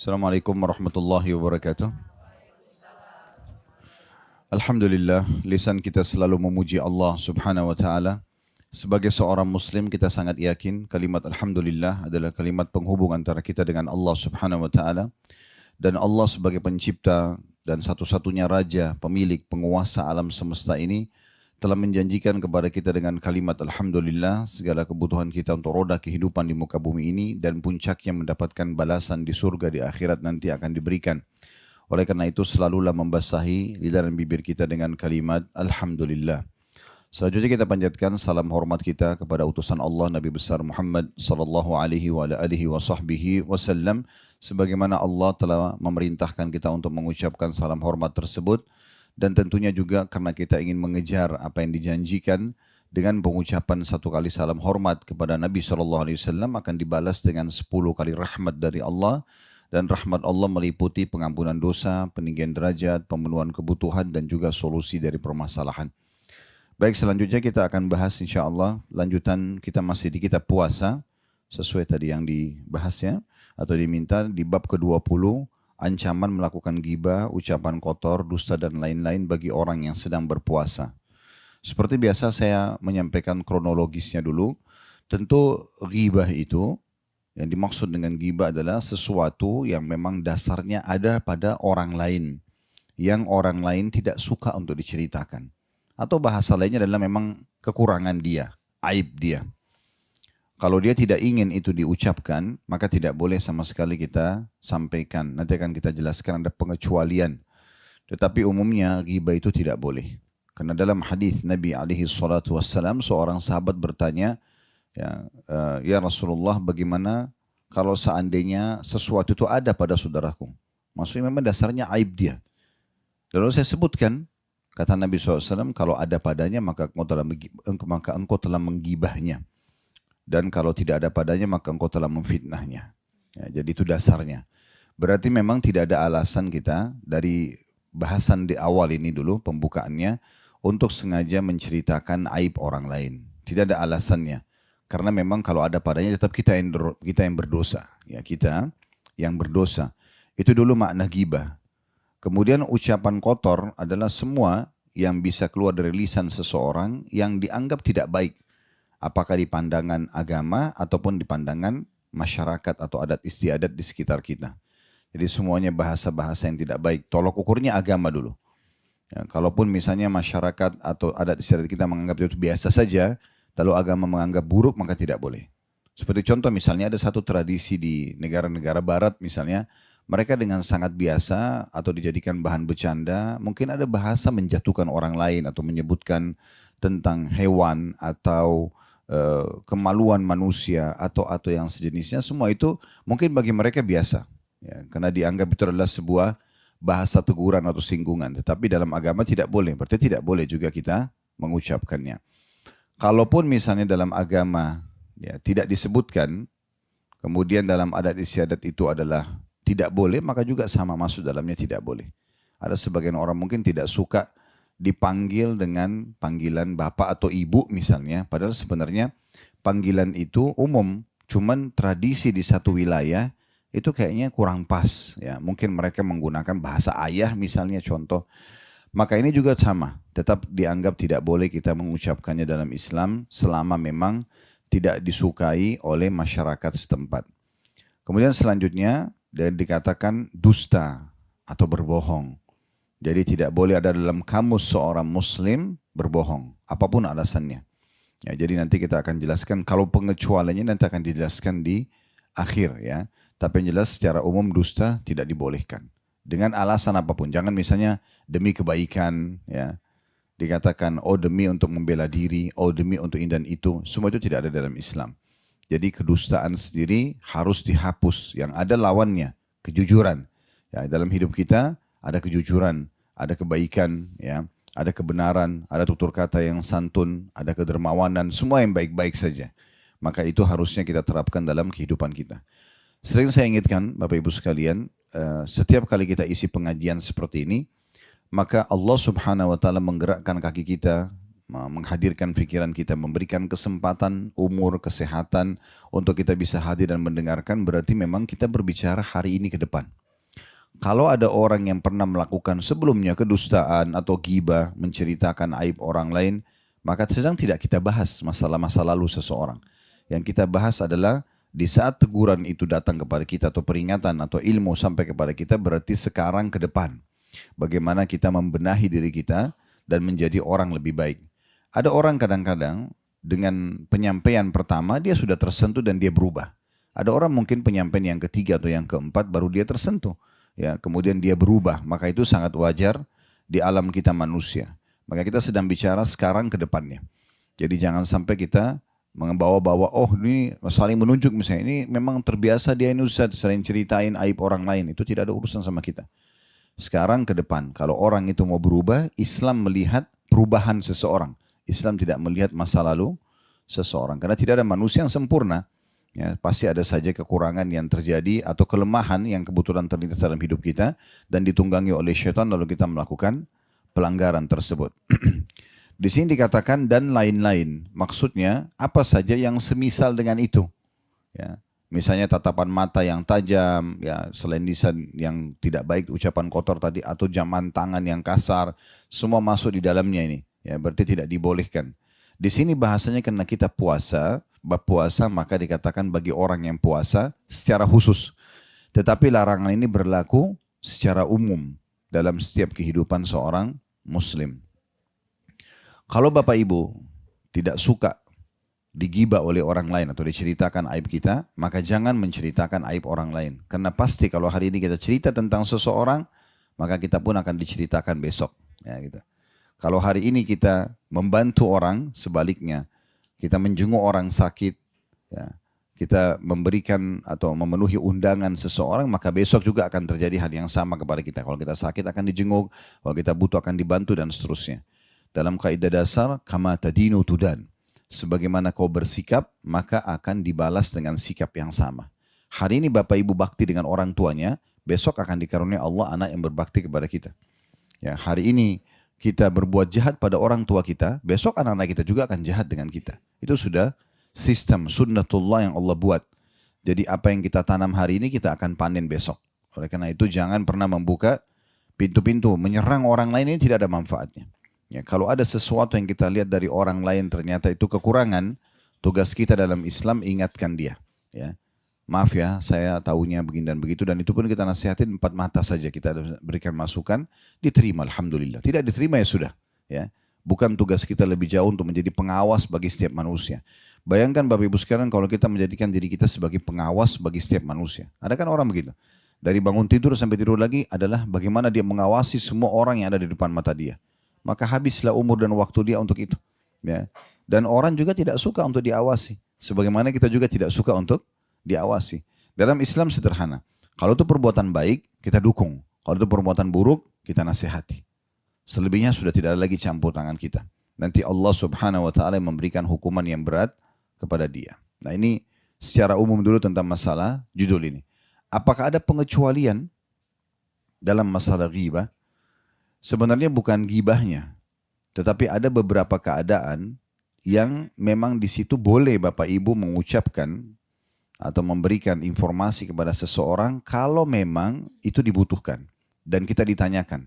Assalamualaikum warahmatullahi wabarakatuh. Alhamdulillah, lisan kita selalu memuji Allah subhanahu wa ta'ala. Sebagai seorang muslim kita sangat yakin kalimat Alhamdulillah adalah kalimat penghubung antara kita dengan Allah subhanahu wa ta'ala. Dan Allah sebagai pencipta dan satu-satunya raja, pemilik, penguasa alam semesta ini telah menjanjikan kepada kita dengan kalimat Alhamdulillah segala kebutuhan kita untuk roda kehidupan di muka bumi ini dan puncaknya mendapatkan balasan di surga di akhirat nanti akan diberikan. Oleh karena itu selalulah membasahi lidah dan bibir kita dengan kalimat Alhamdulillah. Selanjutnya kita panjatkan salam hormat kita kepada utusan Allah Nabi besar Muhammad sallallahu alaihi wa alihi wa sahbihi wasallam, sebagaimana Allah telah memerintahkan kita untuk mengucapkan salam hormat tersebut. Dan tentunya juga karena kita ingin mengejar apa yang dijanjikan dengan pengucapan satu kali salam hormat kepada Nabi SAW akan dibalas dengan 10 kali rahmat dari Allah. Dan rahmat Allah meliputi pengampunan dosa, peninggian derajat, pemenuhan kebutuhan dan juga solusi dari permasalahan. Baik, selanjutnya kita akan bahas insya Allah lanjutan kita masih di kitab puasa sesuai tadi yang dibahasnya atau diminta di bab ke-20. Ancaman melakukan ghibah, ucapan kotor, dusta dan lain-lain bagi orang yang sedang berpuasa. Seperti biasa saya menyampaikan kronologisnya dulu. Tentu ghibah itu, yang dimaksud dengan ghibah adalah sesuatu yang memang dasarnya ada pada orang lain. Yang orang lain tidak suka untuk diceritakan. Atau bahasa lainnya adalah memang kekurangan dia, aib dia. Kalau dia tidak ingin itu diucapkan, maka tidak boleh sama sekali kita sampaikan. Nanti akan kita jelaskan ada pengecualian. Tetapi umumnya ghibah itu tidak boleh. Karena dalam hadis Nabi SAW seorang sahabat bertanya, ya Rasulullah, bagaimana kalau seandainya sesuatu itu ada pada saudaraku? Maksudnya memang dasarnya aib dia. Lalu saya sebutkan, kata Nabi SAW, kalau ada padanya maka engkau telah menggibahnya. Dan kalau tidak ada padanya maka engkau telah memfitnahnya. Ya, jadi itu dasarnya. Berarti memang tidak ada alasan kita dari bahasan di awal ini dulu pembukaannya untuk sengaja menceritakan aib orang lain. Tidak ada alasannya. Karena memang kalau ada padanya tetap kita yang berdosa. Ya, kita yang berdosa. Itu dulu makna ghibah. Kemudian ucapan kotor adalah semua yang bisa keluar dari lisan seseorang yang dianggap tidak baik. Apakah di pandangan agama ataupun di pandangan masyarakat atau adat istiadat di sekitar kita. Jadi semuanya bahasa-bahasa yang tidak baik. Tolok ukurnya agama dulu. Ya, kalaupun misalnya masyarakat atau adat istiadat kita menganggap itu biasa saja, lalu agama menganggap buruk, maka tidak boleh. Seperti contoh misalnya ada satu tradisi di negara-negara barat misalnya, mereka dengan sangat biasa atau dijadikan bahan bercanda, mungkin ada bahasa menjatuhkan orang lain atau menyebutkan tentang hewan atau kemaluan manusia atau yang sejenisnya, semua itu mungkin bagi mereka biasa, ya, karena dianggap itu adalah sebuah bahasa teguran atau singgungan. Tetapi dalam agama tidak boleh, berarti tidak boleh juga kita mengucapkannya. Kalaupun misalnya dalam agama ya, tidak disebutkan, kemudian dalam adat istiadat itu adalah tidak boleh, maka juga sama masuk dalamnya tidak boleh. Ada sebagian orang mungkin tidak suka dipanggil dengan panggilan bapak atau ibu misalnya, padahal sebenarnya panggilan itu umum, cuman tradisi di satu wilayah itu kayaknya kurang pas, ya mungkin mereka menggunakan bahasa ayah misalnya contoh, maka ini juga sama, tetap dianggap tidak boleh kita mengucapkannya dalam Islam selama memang tidak disukai oleh masyarakat setempat. Kemudian selanjutnya dikatakan dusta atau berbohong. Jadi tidak boleh ada dalam kamus seorang muslim berbohong, apapun alasannya. Ya, jadi nanti kita akan jelaskan, kalau pengecualiannya nanti akan dijelaskan di akhir ya. Tapi yang jelas secara umum dusta tidak dibolehkan. Dengan alasan apapun, jangan misalnya demi kebaikan ya. Dikatakan oh demi untuk membela diri, oh demi untuk ini dan itu, semua itu tidak ada dalam Islam. Jadi kedustaan sendiri harus dihapus, yang ada lawannya, kejujuran. Ya, dalam hidup kita ada kejujuran, ada kebaikan, ya, ada kebenaran, ada tutur kata yang santun, ada kedermawanan, semua yang baik-baik saja. Maka itu harusnya kita terapkan dalam kehidupan kita. Sering saya ingatkan, Bapak Ibu sekalian, setiap kali kita isi pengajian seperti ini, maka Allah Subhanahu Wa Taala menggerakkan kaki kita, menghadirkan pikiran kita, memberikan kesempatan, umur, kesehatan untuk kita bisa hadir dan mendengarkan, berarti memang kita berbicara hari ini ke depan. Kalau ada orang yang pernah melakukan sebelumnya kedustaan atau ghibah, menceritakan aib orang lain, maka sedang tidak kita bahas masalah masa lalu seseorang. Yang kita bahas adalah di saat teguran itu datang kepada kita atau peringatan atau ilmu sampai kepada kita, berarti sekarang ke depan. Bagaimana kita membenahi diri kita dan menjadi orang lebih baik. Ada orang kadang-kadang dengan penyampaian pertama dia sudah tersentuh dan dia berubah. Ada orang mungkin penyampaian yang ketiga atau yang keempat baru dia tersentuh. Ya, kemudian dia berubah, maka itu sangat wajar di alam kita manusia. Maka kita sedang bicara sekarang ke depannya. Jadi jangan sampai kita membawa-bawa, oh ini saling menunjuk misalnya, ini memang terbiasa dia ini Ustaz sering ceritain aib orang lain, itu tidak ada urusan sama kita. Sekarang ke depan, kalau orang itu mau berubah, Islam melihat perubahan seseorang. Islam tidak melihat masa lalu seseorang, karena tidak ada manusia yang sempurna. Ya, pasti ada saja kekurangan yang terjadi atau kelemahan yang kebetulan terlintas dalam hidup kita dan ditunggangi oleh syaitan lalu kita melakukan pelanggaran tersebut. Di sini dikatakan dan lain-lain. Maksudnya apa saja yang semisal dengan itu. Ya, misalnya tatapan mata yang tajam, ya selain lisan yang tidak baik, ucapan kotor tadi atau jaman tangan yang kasar, semua masuk di dalamnya ini. Ya, berarti tidak dibolehkan. Di sini bahasanya karena kita puasa, bab puasa maka dikatakan bagi orang yang puasa secara khusus. Tetapi larangan ini berlaku secara umum dalam setiap kehidupan seorang muslim. Kalau Bapak Ibu tidak suka digibah oleh orang lain atau diceritakan aib kita, maka jangan menceritakan aib orang lain. Karena pasti kalau hari ini kita cerita tentang seseorang, maka kita pun akan diceritakan besok. Ya, gitu. Kalau hari ini kita membantu orang, sebaliknya kita menjenguk orang sakit, ya, kita memberikan atau memenuhi undangan seseorang, maka besok juga akan terjadi hal yang sama kepada kita. Kalau kita sakit akan dijenguk, kalau kita butuh akan dibantu dan seterusnya. Dalam kaidah dasar, kama tadinu tudan. Sebagaimana kau bersikap, maka akan dibalas dengan sikap yang sama. Hari ini Bapak Ibu bakti dengan orang tuanya, besok akan dikaruniai Allah anak yang berbakti kepada kita. Ya, hari ini kita berbuat jahat pada orang tua kita, besok anak-anak kita juga akan jahat dengan kita. Itu sudah sistem sunnatullah yang Allah buat. Jadi apa yang kita tanam hari ini kita akan panen besok. Oleh karena itu jangan pernah membuka pintu-pintu menyerang orang lain, ini tidak ada manfaatnya. Ya, kalau ada sesuatu yang kita lihat dari orang lain ternyata itu kekurangan, tugas kita dalam Islam ingatkan dia. Ya. Maaf ya, saya tahunya begini dan begitu, dan itu pun kita nasihatin 4 mata saja, kita berikan masukan, diterima alhamdulillah. Tidak diterima ya sudah. Ya. Bukan tugas kita lebih jauh untuk menjadi pengawas bagi setiap manusia. Bayangkan Bapak Ibu sekarang kalau kita menjadikan diri kita sebagai pengawas bagi setiap manusia. Ada kan orang begitu? Dari bangun tidur sampai tidur lagi adalah bagaimana dia mengawasi semua orang yang ada di depan mata dia. Maka habislah umur dan waktu dia untuk itu. Ya. Dan orang juga tidak suka untuk diawasi. Sebagaimana kita juga tidak suka untuk diawasi. Dalam Islam sederhana. Kalau itu perbuatan baik, kita dukung. Kalau itu perbuatan buruk, kita nasihati. Selebihnya sudah tidak ada lagi campur tangan kita. Nanti Allah Subhanahu wa taala memberikan hukuman yang berat kepada dia. Nah, ini secara umum dulu tentang masalah judul ini. Apakah ada pengecualian dalam masalah ghibah? Sebenarnya bukan ghibahnya, tetapi ada beberapa keadaan yang memang di situ boleh Bapak Ibu mengucapkan atau memberikan informasi kepada seseorang kalau memang itu dibutuhkan dan kita ditanyakan.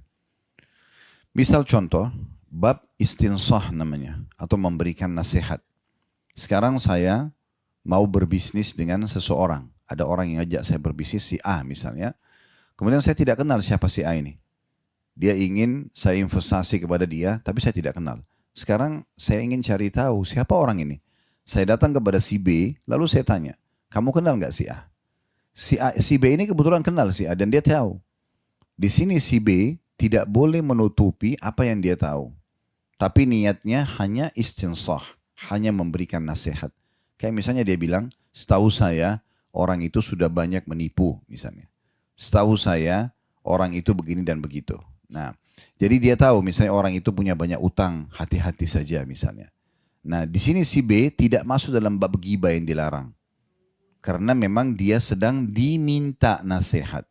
Misal contoh, bab istinsah namanya atau memberikan nasihat. Sekarang saya mau berbisnis dengan seseorang. Ada orang yang ajak saya berbisnis, si A misalnya. Kemudian saya tidak kenal siapa si A ini. Dia ingin saya investasi kepada dia, tapi saya tidak kenal. Sekarang saya ingin cari tahu siapa orang ini. Saya datang kepada si B, lalu saya tanya, kamu kenal nggak si A? Si B ini kebetulan kenal si A dan dia tahu. Di sini si B tidak boleh menutupi apa yang dia tahu. Tapi niatnya hanya istinsah, hanya memberikan nasihat. Kayak misalnya dia bilang, setahu saya orang itu sudah banyak menipu misalnya. Setahu saya orang itu begini dan begitu. Nah, jadi dia tahu misalnya orang itu punya banyak utang, hati-hati saja misalnya. Nah, di sini si B tidak masuk dalam bab ghibah yang dilarang. Karena memang dia sedang diminta nasihat.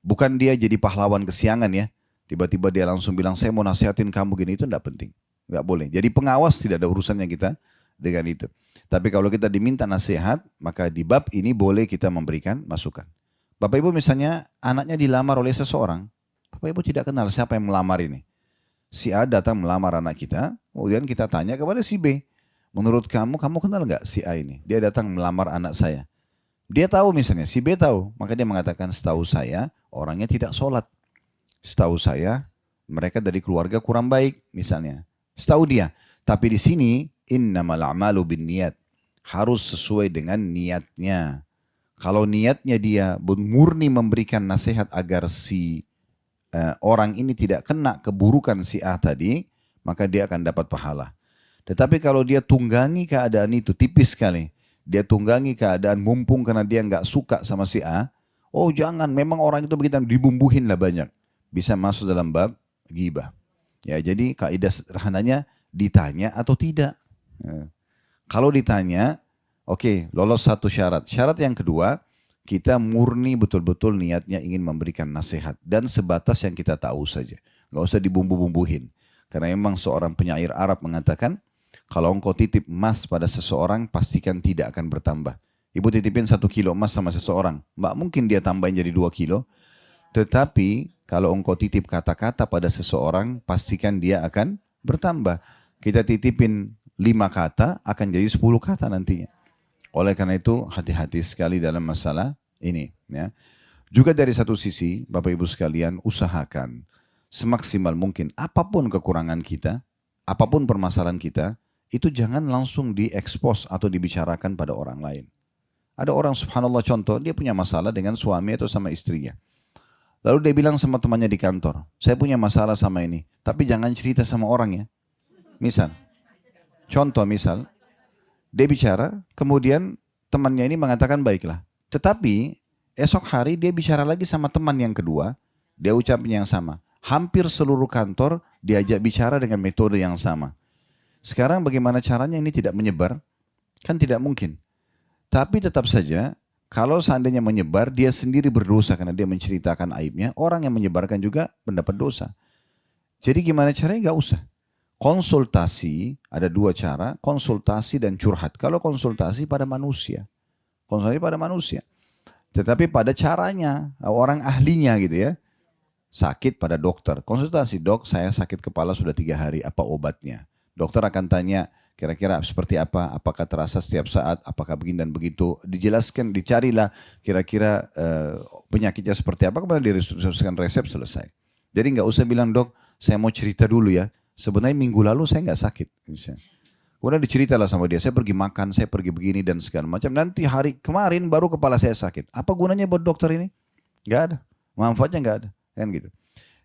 Bukan dia jadi pahlawan kesiangan ya. Tiba-tiba dia langsung bilang, saya mau nasihatin kamu gini, itu tidak penting. nggak boleh. Jadi pengawas tidak ada urusannya kita dengan itu. Tapi kalau kita diminta nasihat, maka di bab ini boleh kita memberikan masukan. Bapak Ibu misalnya anaknya dilamar oleh seseorang, Bapak Ibu tidak kenal siapa yang melamar ini. Si A datang melamar anak kita, kemudian kita tanya kepada si B. Menurut kamu kenal nggak si A ini? Dia datang melamar anak saya. Dia tahu misalnya, si B tahu. Maka dia mengatakan, setahu saya orangnya tidak sholat. Setahu saya mereka dari keluarga kurang baik misalnya. Setahu dia. Tapi di sini, innamal a'malu binniyat. Harus sesuai dengan niatnya. Kalau niatnya dia murni memberikan nasihat agar si orang ini tidak kena keburukan si A tadi, maka dia akan dapat pahala. Tetapi kalau dia tunggangi keadaan itu, tipis sekali. Dia tunggangi keadaan mumpung karena dia nggak suka sama si A. Oh jangan, memang orang itu begitu, dibumbuhin lah banyak. Bisa masuk dalam bab ghibah. Ya, jadi kaidah sederhananya ditanya atau tidak. Ya. Kalau ditanya, oke, lolos satu syarat. Syarat yang kedua, kita murni betul-betul niatnya ingin memberikan nasihat. Dan sebatas yang kita tahu saja. Nggak usah dibumbu-bumbuhin. Karena memang seorang penyair Arab mengatakan, kalau engkau titip emas pada seseorang, pastikan tidak akan bertambah. Ibu titipin 1 kilo emas sama seseorang. Mbak mungkin dia tambahin jadi 2 kilo. Tetapi kalau engkau titip kata-kata pada seseorang, pastikan dia akan bertambah. Kita titipin 5 kata, akan jadi 10 kata nantinya. Oleh karena itu, hati-hati sekali dalam masalah ini. Ya. Juga dari satu sisi, Bapak Ibu sekalian, usahakan semaksimal mungkin apapun kekurangan kita, apapun permasalahan kita, itu jangan langsung diekspos atau dibicarakan pada orang lain. Ada orang subhanallah contoh, dia punya masalah dengan suami atau sama istrinya. Lalu dia bilang sama temannya di kantor, saya punya masalah sama ini, tapi jangan cerita sama orang ya. Misal, dia bicara, kemudian temannya ini mengatakan baiklah. Tetapi esok hari dia bicara lagi sama teman yang kedua, dia ucapnya yang sama. Hampir seluruh kantor diajak bicara dengan metode yang sama. Sekarang bagaimana caranya ini tidak menyebar? Kan tidak mungkin. Tapi tetap saja, kalau seandainya menyebar, dia sendiri berdosa karena dia menceritakan aibnya. Orang yang menyebarkan juga mendapat dosa. Jadi gimana caranya? Gak usah. Konsultasi, ada 2 cara, konsultasi dan curhat. Kalau konsultasi pada manusia. Tetapi pada caranya, orang ahlinya gitu ya. Sakit pada dokter. Konsultasi, dok saya sakit kepala sudah 3 hari, apa obatnya? Dokter akan tanya, kira-kira seperti apa, apakah terasa setiap saat, apakah begini dan begitu. Dijelaskan, dicarilah kira-kira penyakitnya seperti apa, kemudian diresepkan resep selesai. Jadi nggak usah bilang, dok saya mau cerita dulu ya, sebenarnya minggu lalu saya nggak sakit. Kemudian diceritalah sama dia, saya pergi makan, saya pergi begini dan segala macam. Nanti hari kemarin baru kepala saya sakit. Apa gunanya buat dokter ini? Nggak ada, manfaatnya nggak ada. Kan gitu.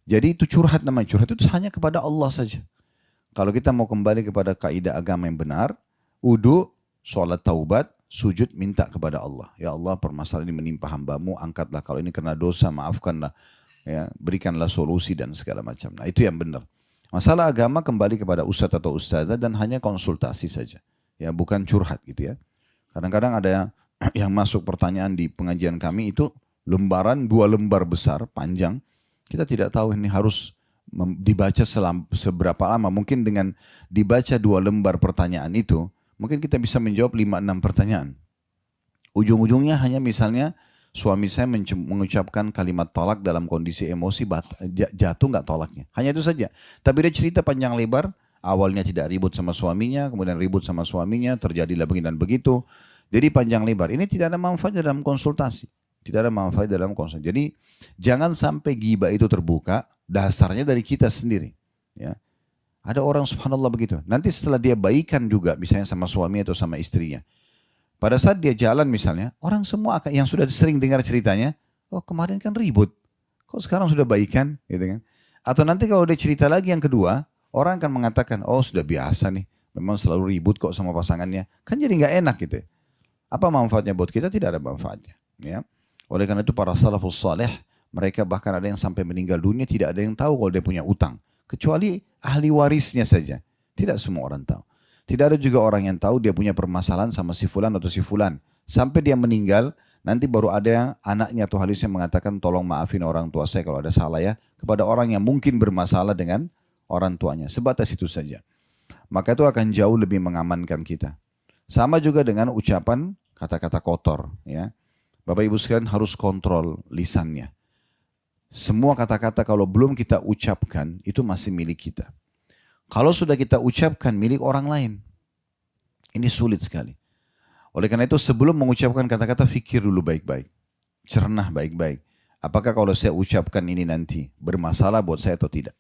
Jadi itu curhat namanya. Curhat itu hanya kepada Allah saja. Kalau kita mau kembali kepada kaidah agama yang benar, wudu, sholat taubat, sujud minta kepada Allah. Ya Allah, permasalahan ini menimpa hambamu, angkatlah. Kalau ini kena dosa, maafkanlah. Ya, berikanlah solusi dan segala macam. Nah itu yang benar. Masalah agama kembali kepada ustadz atau ustazah dan hanya konsultasi saja. Ya, bukan curhat gitu ya. Kadang-kadang ada yang masuk pertanyaan di pengajian kami itu lembaran 2 lembar besar, panjang. Kita tidak tahu ini harus dibaca seberapa lama. Mungkin dengan dibaca 2 lembar pertanyaan itu, mungkin kita bisa menjawab 5-6 pertanyaan. Ujung-ujungnya hanya misalnya suami saya mengucapkan kalimat tolak dalam kondisi emosi, jatuh nggak tolaknya. Hanya itu saja. Tapi dia cerita panjang lebar, awalnya tidak ribut sama suaminya, kemudian ribut sama suaminya, terjadilah begini dan begitu. Jadi panjang lebar. Ini tidak ada manfaat dalam konsultasi. Tidak ada manfaat dalam konsultasi. Jadi jangan sampai ghibah itu terbuka, dasarnya dari kita sendiri. Ya. Ada orang subhanallah begitu. Nanti setelah dia baikan juga, misalnya sama suami atau sama istrinya. Pada saat dia jalan misalnya, orang semua yang sudah sering dengar ceritanya, oh kemarin kan ribut, kok sekarang sudah baikan, gitu kan? Atau nanti kalau dia cerita lagi yang kedua, orang akan mengatakan, oh sudah biasa nih, memang selalu ribut kok sama pasangannya, kan jadi nggak enak gitu. Apa manfaatnya buat kita? Tidak ada manfaatnya. Ya. Oleh karena itu para salafus saleh, mereka bahkan ada yang sampai meninggal dunia tidak ada yang tahu kalau dia punya utang, kecuali ahli warisnya saja. Tidak semua orang tahu. Tidak ada juga orang yang tahu dia punya permasalahan sama si fulan atau si fulan. Sampai dia meninggal, nanti baru ada yang anaknya atau halisnya mengatakan tolong maafin orang tua saya kalau ada salah ya. Kepada orang yang mungkin bermasalah dengan orang tuanya. Sebatas itu saja. maka itu akan jauh lebih mengamankan kita. Sama juga dengan ucapan kata-kata kotor, ya. Bapak Ibu sekalian harus kontrol lisannya. Semua kata-kata kalau belum kita ucapkan itu masih milik kita. Kalau sudah kita ucapkan milik orang lain, ini sulit sekali. Oleh karena itu sebelum mengucapkan kata-kata fikir dulu baik-baik. Cernah baik-baik. Apakah kalau saya ucapkan ini nanti bermasalah buat saya atau tidak?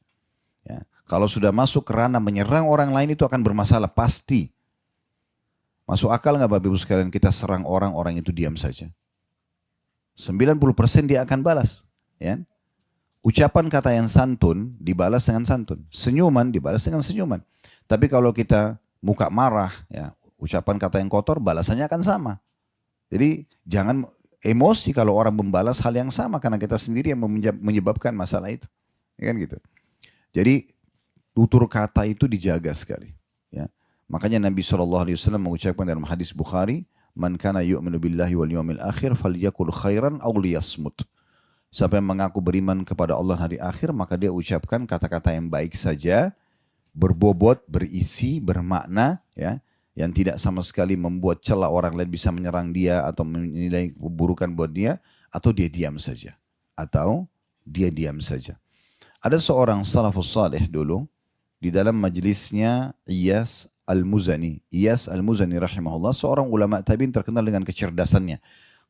Ya. Kalau sudah masuk ke ranah menyerang orang lain itu akan bermasalah pasti. Masuk akal nggak Bapak Ibu sekalian kita serang orang itu diam saja? 90% dia akan balas. Ya. Ucapan kata yang santun dibalas dengan santun. Senyuman dibalas dengan senyuman. Tapi kalau kita muka marah, ya, ucapan kata yang kotor balasannya akan sama. Jadi jangan emosi kalau orang membalas hal yang sama karena kita sendiri yang menyebabkan masalah itu. Ya kan gitu. Jadi tutur kata itu dijaga sekali. Ya. Makanya Nabi SAW mengucapkan dalam hadis Bukhari, "Man kana yu'minu billahi wal yawmil akhir falyakul khairan aw liyasmut." Siapa yang mengaku beriman kepada Allah hari akhir, maka dia ucapkan kata-kkata yang baik saja, berbobot, berisi, bermakna, ya, yang tidak sama sekali membuat celah orang lain bisa menyerang dia atau menilai keburukan buat dia, atau dia diam saja. Ada seorang salafus salih dulu, di dalam majelisnya Iyas Al-Muzani. Iyas Al-Muzani rahimahullah, seorang ulama tabi'in terkenal dengan kecerdasannya.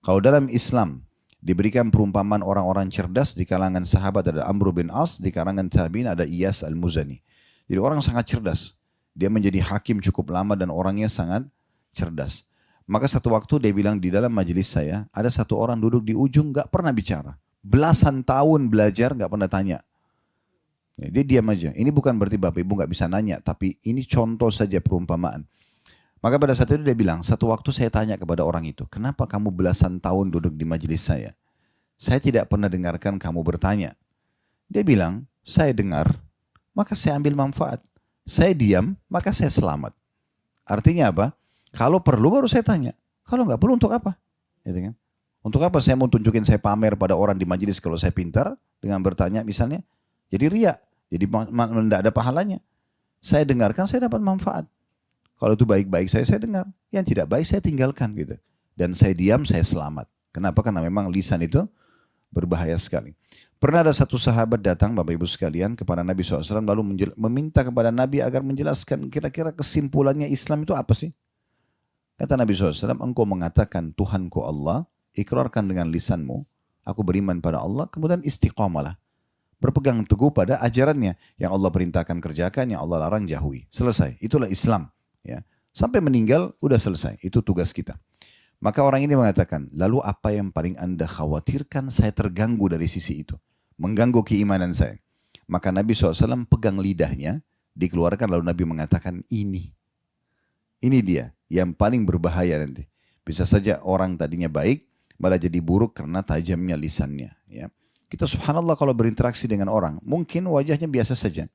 Kalau dalam Islam diberikan perumpamaan orang-orang cerdas, di kalangan sahabat ada Amr bin As, di kalangan tabi'in ada Iyas Al-Muzani. Jadi orang sangat cerdas. Dia menjadi hakim cukup lama dan orangnya sangat cerdas. Maka satu waktu dia bilang di dalam majelis saya, ada satu orang duduk di ujung gak pernah bicara. Belasan tahun belajar gak pernah tanya. Ya, dia diam aja. Ini bukan berarti Bapak Ibu gak bisa nanya, tapi ini contoh saja perumpamaan. Maka pada saat itu dia bilang, satu waktu saya tanya kepada orang itu, kenapa kamu belasan tahun duduk di majelis saya? Saya tidak pernah dengarkan kamu bertanya. Dia bilang, saya dengar, maka saya ambil manfaat. Saya diam, maka saya selamat. Artinya apa? Kalau perlu baru saya tanya. Kalau nggak perlu untuk apa? Gitu kan? Untuk apa saya mau tunjukin saya pamer pada orang di majelis kalau saya pintar dengan bertanya misalnya? Jadi riak, jadi tidak ada pahalanya. Saya dengarkan, saya dapat manfaat. Kalau itu baik-baik saya dengar. Yang tidak baik saya tinggalkan gitu. Dan saya diam, saya selamat. Kenapa? Karena memang lisan itu berbahaya sekali. Pernah ada satu sahabat datang Bapak Ibu sekalian kepada Nabi SAW lalu meminta kepada Nabi agar menjelaskan kira-kira kesimpulannya Islam itu apa sih? Kata Nabi SAW, engkau mengatakan Tuhanku Allah, ikrarkan dengan lisanmu, aku beriman pada Allah, kemudian istiqamalah. Berpegang teguh pada ajarannya, yang Allah perintahkan kerjakan, yang Allah larang jauhi. Selesai, itulah Islam. Ya. Sampai meninggal, udah selesai, itu tugas kita. Maka orang ini mengatakan, lalu apa yang paling Anda khawatirkan saya terganggu dari sisi itu? Mengganggu keimanan saya. Maka Nabi SAW pegang lidahnya, dikeluarkan lalu Nabi mengatakan ini. Ini dia yang paling berbahaya nanti. Bisa saja orang tadinya baik, malah jadi buruk karena tajamnya lisannya. Ya. Kita subhanallah kalau berinteraksi dengan orang, mungkin wajahnya biasa saja.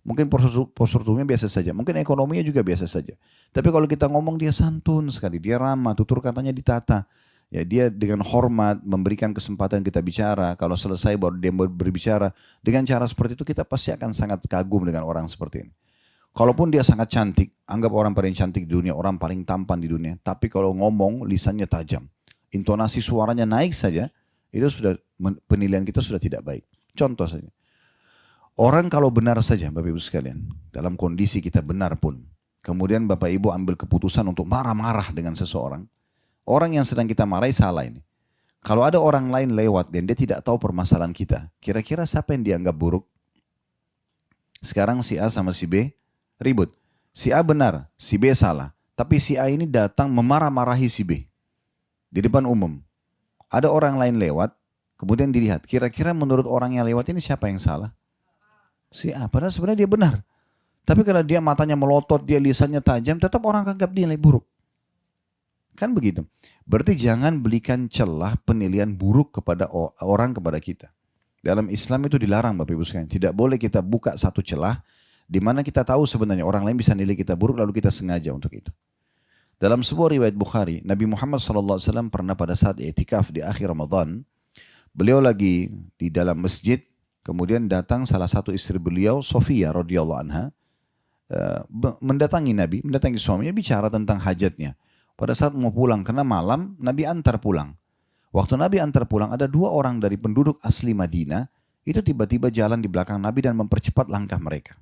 Mungkin postur tubuhnya biasa saja. Mungkin ekonominya juga biasa saja. Tapi kalau kita ngomong dia santun sekali. Dia ramah, tutur katanya ditata. Ya, dia dengan hormat memberikan kesempatan kita bicara. Kalau selesai baru dia berbicara. Dengan cara seperti itu kita pasti akan sangat kagum dengan orang seperti ini. Kalaupun dia sangat cantik. Anggap orang paling cantik di dunia. Orang paling tampan di dunia. Tapi kalau ngomong lisannya tajam. Intonasi suaranya naik saja. Itu sudah penilaian kita sudah tidak baik. Contoh saja. Orang kalau benar saja Bapak Ibu sekalian, dalam kondisi kita benar pun, kemudian Bapak Ibu ambil keputusan untuk marah-marah dengan seseorang, orang yang sedang kita marahi salah ini. Kalau ada orang lain lewat dan dia tidak tahu permasalahan kita, kira-kira siapa yang dianggap buruk? Sekarang si A sama si B ribut. Si A benar, si B salah. Tapi si A ini datang memarah-marahi si B di depan umum. Ada orang lain lewat, kemudian dilihat, kira-kira menurut orang yang lewat ini siapa yang salah? Si A, padahal sebenarnya dia benar. Tapi kalau dia matanya melotot, dia lisannya tajam, tetap orang anggap dia buruk. Kan begitu. Berarti jangan berikan celah penilaian buruk kepada orang kepada kita. Dalam Islam itu dilarang Bapak Ibu sekalian. Tidak boleh kita buka satu celah di mana kita tahu sebenarnya orang lain bisa nilai kita buruk lalu kita sengaja untuk itu. Dalam sebuah riwayat Bukhari, Nabi Muhammad SAW pernah pada saat i'tikaf di akhir Ramadan, beliau lagi di dalam masjid. Kemudian datang salah satu istri beliau, Sofia radhiyallahu anha, mendatangi Nabi, mendatangi suaminya bicara tentang hajatnya. Pada saat mau pulang, karena malam Nabi antar pulang. Waktu Nabi antar pulang ada 2 orang dari penduduk asli Madinah itu tiba-tiba jalan di belakang Nabi dan mempercepat langkah mereka.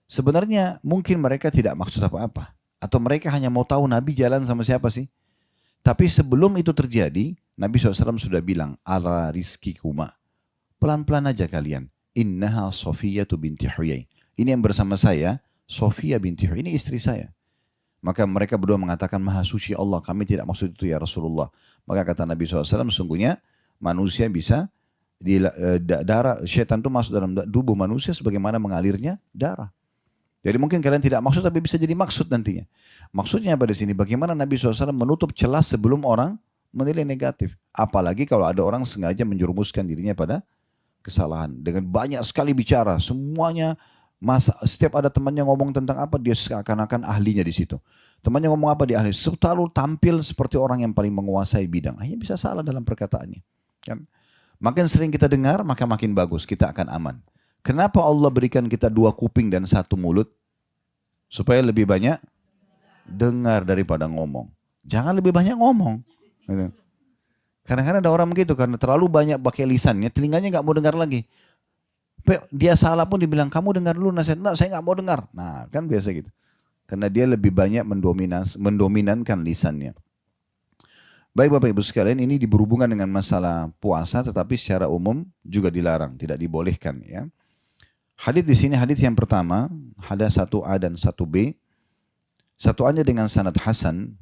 Sebenarnya mungkin mereka tidak maksud apa-apa. Atau mereka hanya mau tahu Nabi jalan sama siapa sih. Tapi sebelum itu terjadi, Nabi SAW sudah bilang, ala rizki kuma. Pelan-pelan aja kalian. Innaha Sofiyatu binti Huyai. Ini yang bersama saya, Sofia binti Huyai. Ini istri saya. Maka mereka berdua mengatakan, maha suci Allah. Kami tidak maksud itu ya Rasulullah. Maka kata Nabi SAW, sesungguhnya manusia bisa, darah, syaitan itu masuk dalam tubuh manusia sebagaimana mengalirnya darah. Jadi mungkin kalian tidak maksud tapi bisa jadi maksud nantinya. Maksudnya pada sini bagaimana Nabi SAW menutup celah sebelum orang menilai negatif. Apalagi kalau ada orang sengaja menjerumuskan dirinya pada kesalahan. Dengan banyak sekali bicara. Semuanya, setiap ada temannya ngomong tentang apa dia seakan-akan ahlinya di situ. Temannya ngomong apa dia ahli. Selalu tampil seperti orang yang paling menguasai bidang. Akhirnya bisa salah dalam perkataannya. Kan? Makin sering kita dengar maka makin bagus. Kita akan aman. Kenapa Allah berikan kita 2 kuping dan 1 mulut? Supaya lebih banyak dengar daripada ngomong. Jangan lebih banyak ngomong. Kadang-kadang ada orang begitu karena terlalu banyak pakai lisannya, telinganya nggak mau dengar lagi. Dia salah pun dibilang, kamu dengar dulu nasihat. Nah, saya nggak mau dengar. Nah, kan biasa gitu. Karena dia lebih banyak mendominankan lisannya. Baik Bapak Ibu sekalian, ini berhubungan dengan masalah puasa, tetapi secara umum juga dilarang, tidak dibolehkan ya. Hadis di sini hadis yang pertama, ada 1A dan 1B. 1A-nya dengan sanad hasan,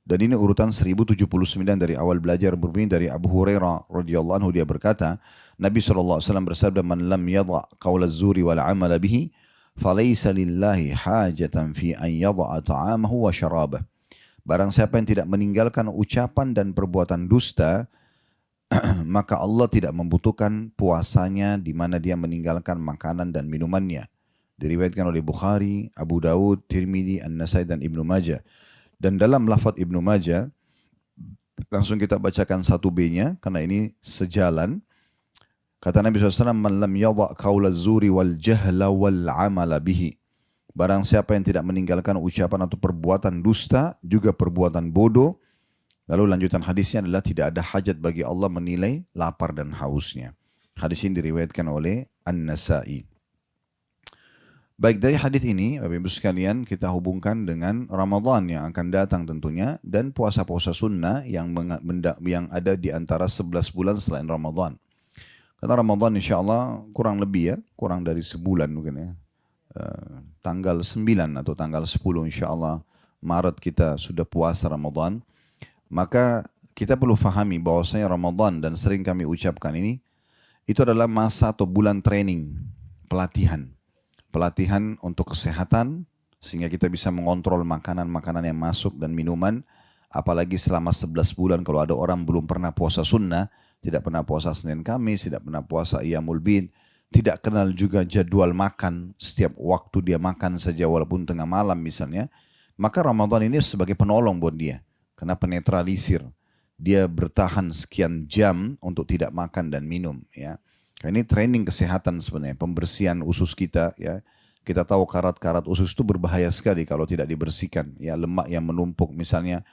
dan ini urutan 1079 dari awal belajar berbunyi dari Abu Hurairah radhiyallahu anhu, dia berkata, Nabi SAW bersabda, man lam yadha qawla zuri wal amala bihi, falaysa lillahi hajatan fi an yadha ta'amahu wa syarabah. Barang siapa yang tidak meninggalkan ucapan dan perbuatan dusta, maka Allah tidak membutuhkan puasanya di mana dia meninggalkan makanan dan minumannya. Diriwayatkan oleh Bukhari, Abu Dawud, Tirmidzi, An-Nasai dan Ibnu Majah. Dan dalam lafaz Ibnu Majah, langsung kita bacakan 1B-nya karena ini sejalan. Kata Nabi SAW, man lam yadha qawla zuri wal jahla wal amala bihi. Barang siapa yang tidak meninggalkan ucapan atau perbuatan dusta, juga perbuatan bodoh. Lalu lanjutan hadisnya adalah tidak ada hajat bagi Allah menilai lapar dan hausnya. Hadis ini diriwayatkan oleh An-Nasai. Baik, dari hadis ini Bapak Ibu sekalian kita hubungkan dengan Ramadan yang akan datang tentunya dan puasa-puasa sunnah yang ada di antara 11 bulan selain Ramadan. Karena Ramadan insya Allah kurang lebih ya, kurang dari sebulan mungkin ya. Tanggal 9 atau tanggal 10 insya Allah Maret kita sudah puasa Ramadan. Maka kita perlu fahami bahwasanya Ramadan, dan sering kami ucapkan ini, itu adalah masa atau bulan training, pelatihan. Pelatihan untuk kesehatan, sehingga kita bisa mengontrol makanan-makanan yang masuk dan minuman. Apalagi selama 11 bulan kalau ada orang belum pernah puasa sunnah, tidak pernah puasa Senin Kamis, tidak pernah puasa Iyamul Bid, tidak kenal juga jadwal makan, setiap waktu dia makan saja walaupun tengah malam misalnya, maka Ramadan ini sebagai penolong buat dia. Karena penetralisir, dia bertahan sekian jam untuk tidak makan dan minum ya. Ini training kesehatan sebenarnya, pembersihan usus kita ya. Kita tahu karat-karat usus itu berbahaya sekali kalau tidak dibersihkan ya, lemak yang menumpuk misalnya.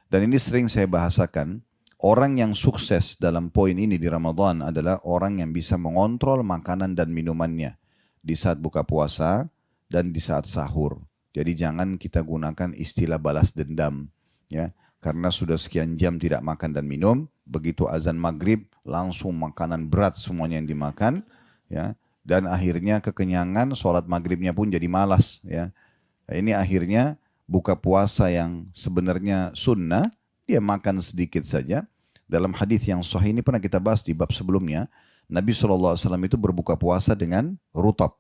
Dan ini sering saya bahasakan, orang yang sukses dalam poin ini di Ramadan adalah orang yang bisa mengontrol makanan dan minumannya di saat buka puasa dan di saat sahur. Jadi jangan kita gunakan istilah balas dendam ya. Karena sudah sekian jam tidak makan dan minum, begitu azan maghrib langsung makanan berat semuanya yang dimakan, ya, dan akhirnya kekenyangan, sholat maghribnya pun jadi malas, ya. Nah, ini akhirnya buka puasa yang sebenarnya sunnah, dia makan sedikit saja. Dalam hadis yang sahih ini pernah kita bahas di bab sebelumnya, Nabi SAW itu berbuka puasa dengan rutab,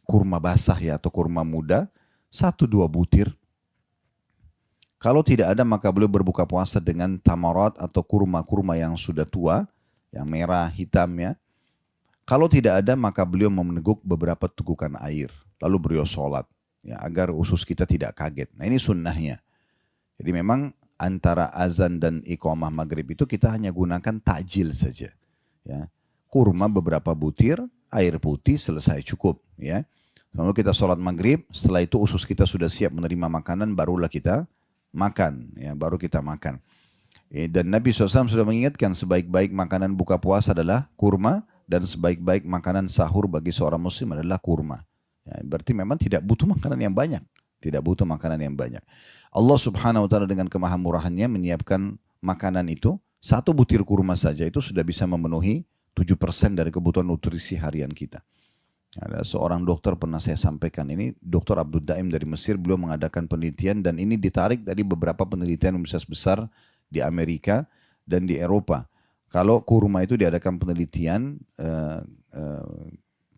kurma basah ya atau kurma muda, 1-2 butir. Kalau tidak ada maka beliau berbuka puasa dengan tamarat atau kurma-kurma yang sudah tua, yang merah, hitam ya. Kalau tidak ada maka beliau meneguk beberapa tegukan air. Lalu beliau sholat ya, agar usus kita tidak kaget. Nah ini sunnahnya. Jadi memang antara azan dan iqamah maghrib itu kita hanya gunakan takjil saja. Ya. Kurma beberapa butir air putih, selesai, cukup. Ya. Lalu kita sholat maghrib, setelah itu usus kita sudah siap menerima makanan, barulah kita makan. Ya, baru kita makan. Dan Nabi SAW sudah mengingatkan sebaik-baik makanan buka puasa adalah kurma, dan sebaik-baik makanan sahur bagi seorang muslim adalah kurma. Ya, berarti memang tidak butuh makanan yang banyak. Tidak butuh makanan yang banyak. Allah Subhanahu wa ta'ala dengan kemahamurahannya menyiapkan makanan itu, satu butir kurma saja itu sudah bisa memenuhi 7% dari kebutuhan nutrisi harian kita. Ada seorang dokter pernah saya sampaikan ini, Dr. Abdul Daim dari Mesir, beliau mengadakan penelitian dan ini ditarik dari beberapa penelitian universitas besar di Amerika dan di Eropa. Kalau kurma itu diadakan penelitian,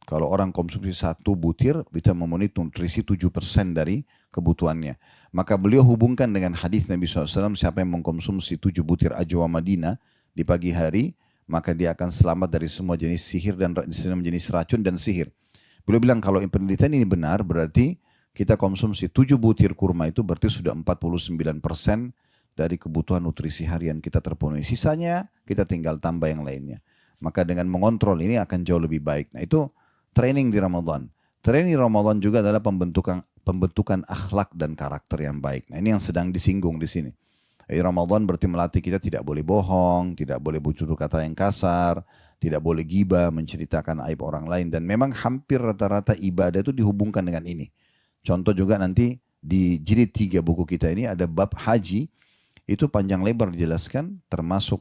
kalau orang konsumsi satu butir bisa memenuhi nutrisi 7% dari kebutuhannya. Maka beliau hubungkan dengan hadis Nabi SAW, siapa yang mengkonsumsi 7 butir ajwa Madinah di pagi hari, maka dia akan selamat dari semua jenis sihir dan semua jenis racun dan sihir. Beliau bilang kalau penelitian ini benar, berarti kita konsumsi 7 butir kurma itu berarti sudah 49% dari kebutuhan nutrisi harian kita terpenuhi. Sisanya kita tinggal tambah yang lainnya. Maka dengan mengontrol ini akan jauh lebih baik. Nah itu training di Ramadan. Training Ramadan juga adalah pembentukan akhlak dan karakter yang baik. Nah ini yang sedang disinggung di sini. Ramadan berarti melatih kita tidak boleh bohong, tidak boleh bertutur kata yang kasar, tidak boleh ghibah, menceritakan aib orang lain. Dan memang hampir rata-rata ibadah itu dihubungkan dengan ini. Contoh juga nanti di jilid 3 buku kita ini ada bab haji, itu panjang lebar dijelaskan, termasuk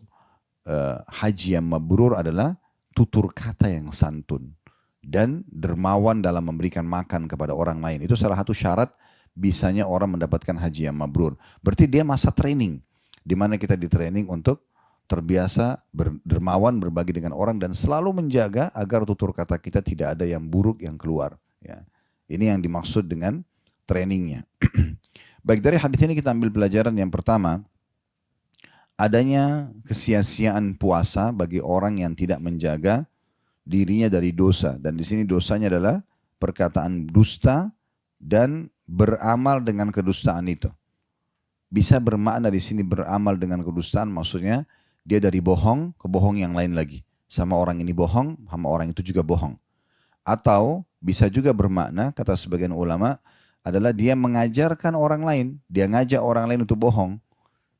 haji yang mabrur adalah tutur kata yang santun dan dermawan dalam memberikan makan kepada orang lain. Itu salah satu syarat bisanya orang mendapatkan haji yang mabrur. Berarti dia masa training, di mana kita di training untuk terbiasa dermawan, berbagi dengan orang dan selalu menjaga agar tutur kata kita tidak ada yang buruk yang keluar. Ya. Ini yang dimaksud dengan trainingnya. Baik, dari hadis ini kita ambil pelajaran yang pertama, adanya kesia-siaan puasa bagi orang yang tidak menjaga dirinya dari dosa. Dan di sini dosanya adalah perkataan dusta dan beramal dengan kedustaan itu. Bisa bermakna di sini beramal dengan kedustaan, maksudnya dia dari bohong ke bohong yang lain lagi. Sama orang ini bohong, sama orang itu juga bohong. Atau bisa juga bermakna, kata sebagian ulama, adalah dia mengajarkan orang lain. Dia ngajak orang lain untuk bohong.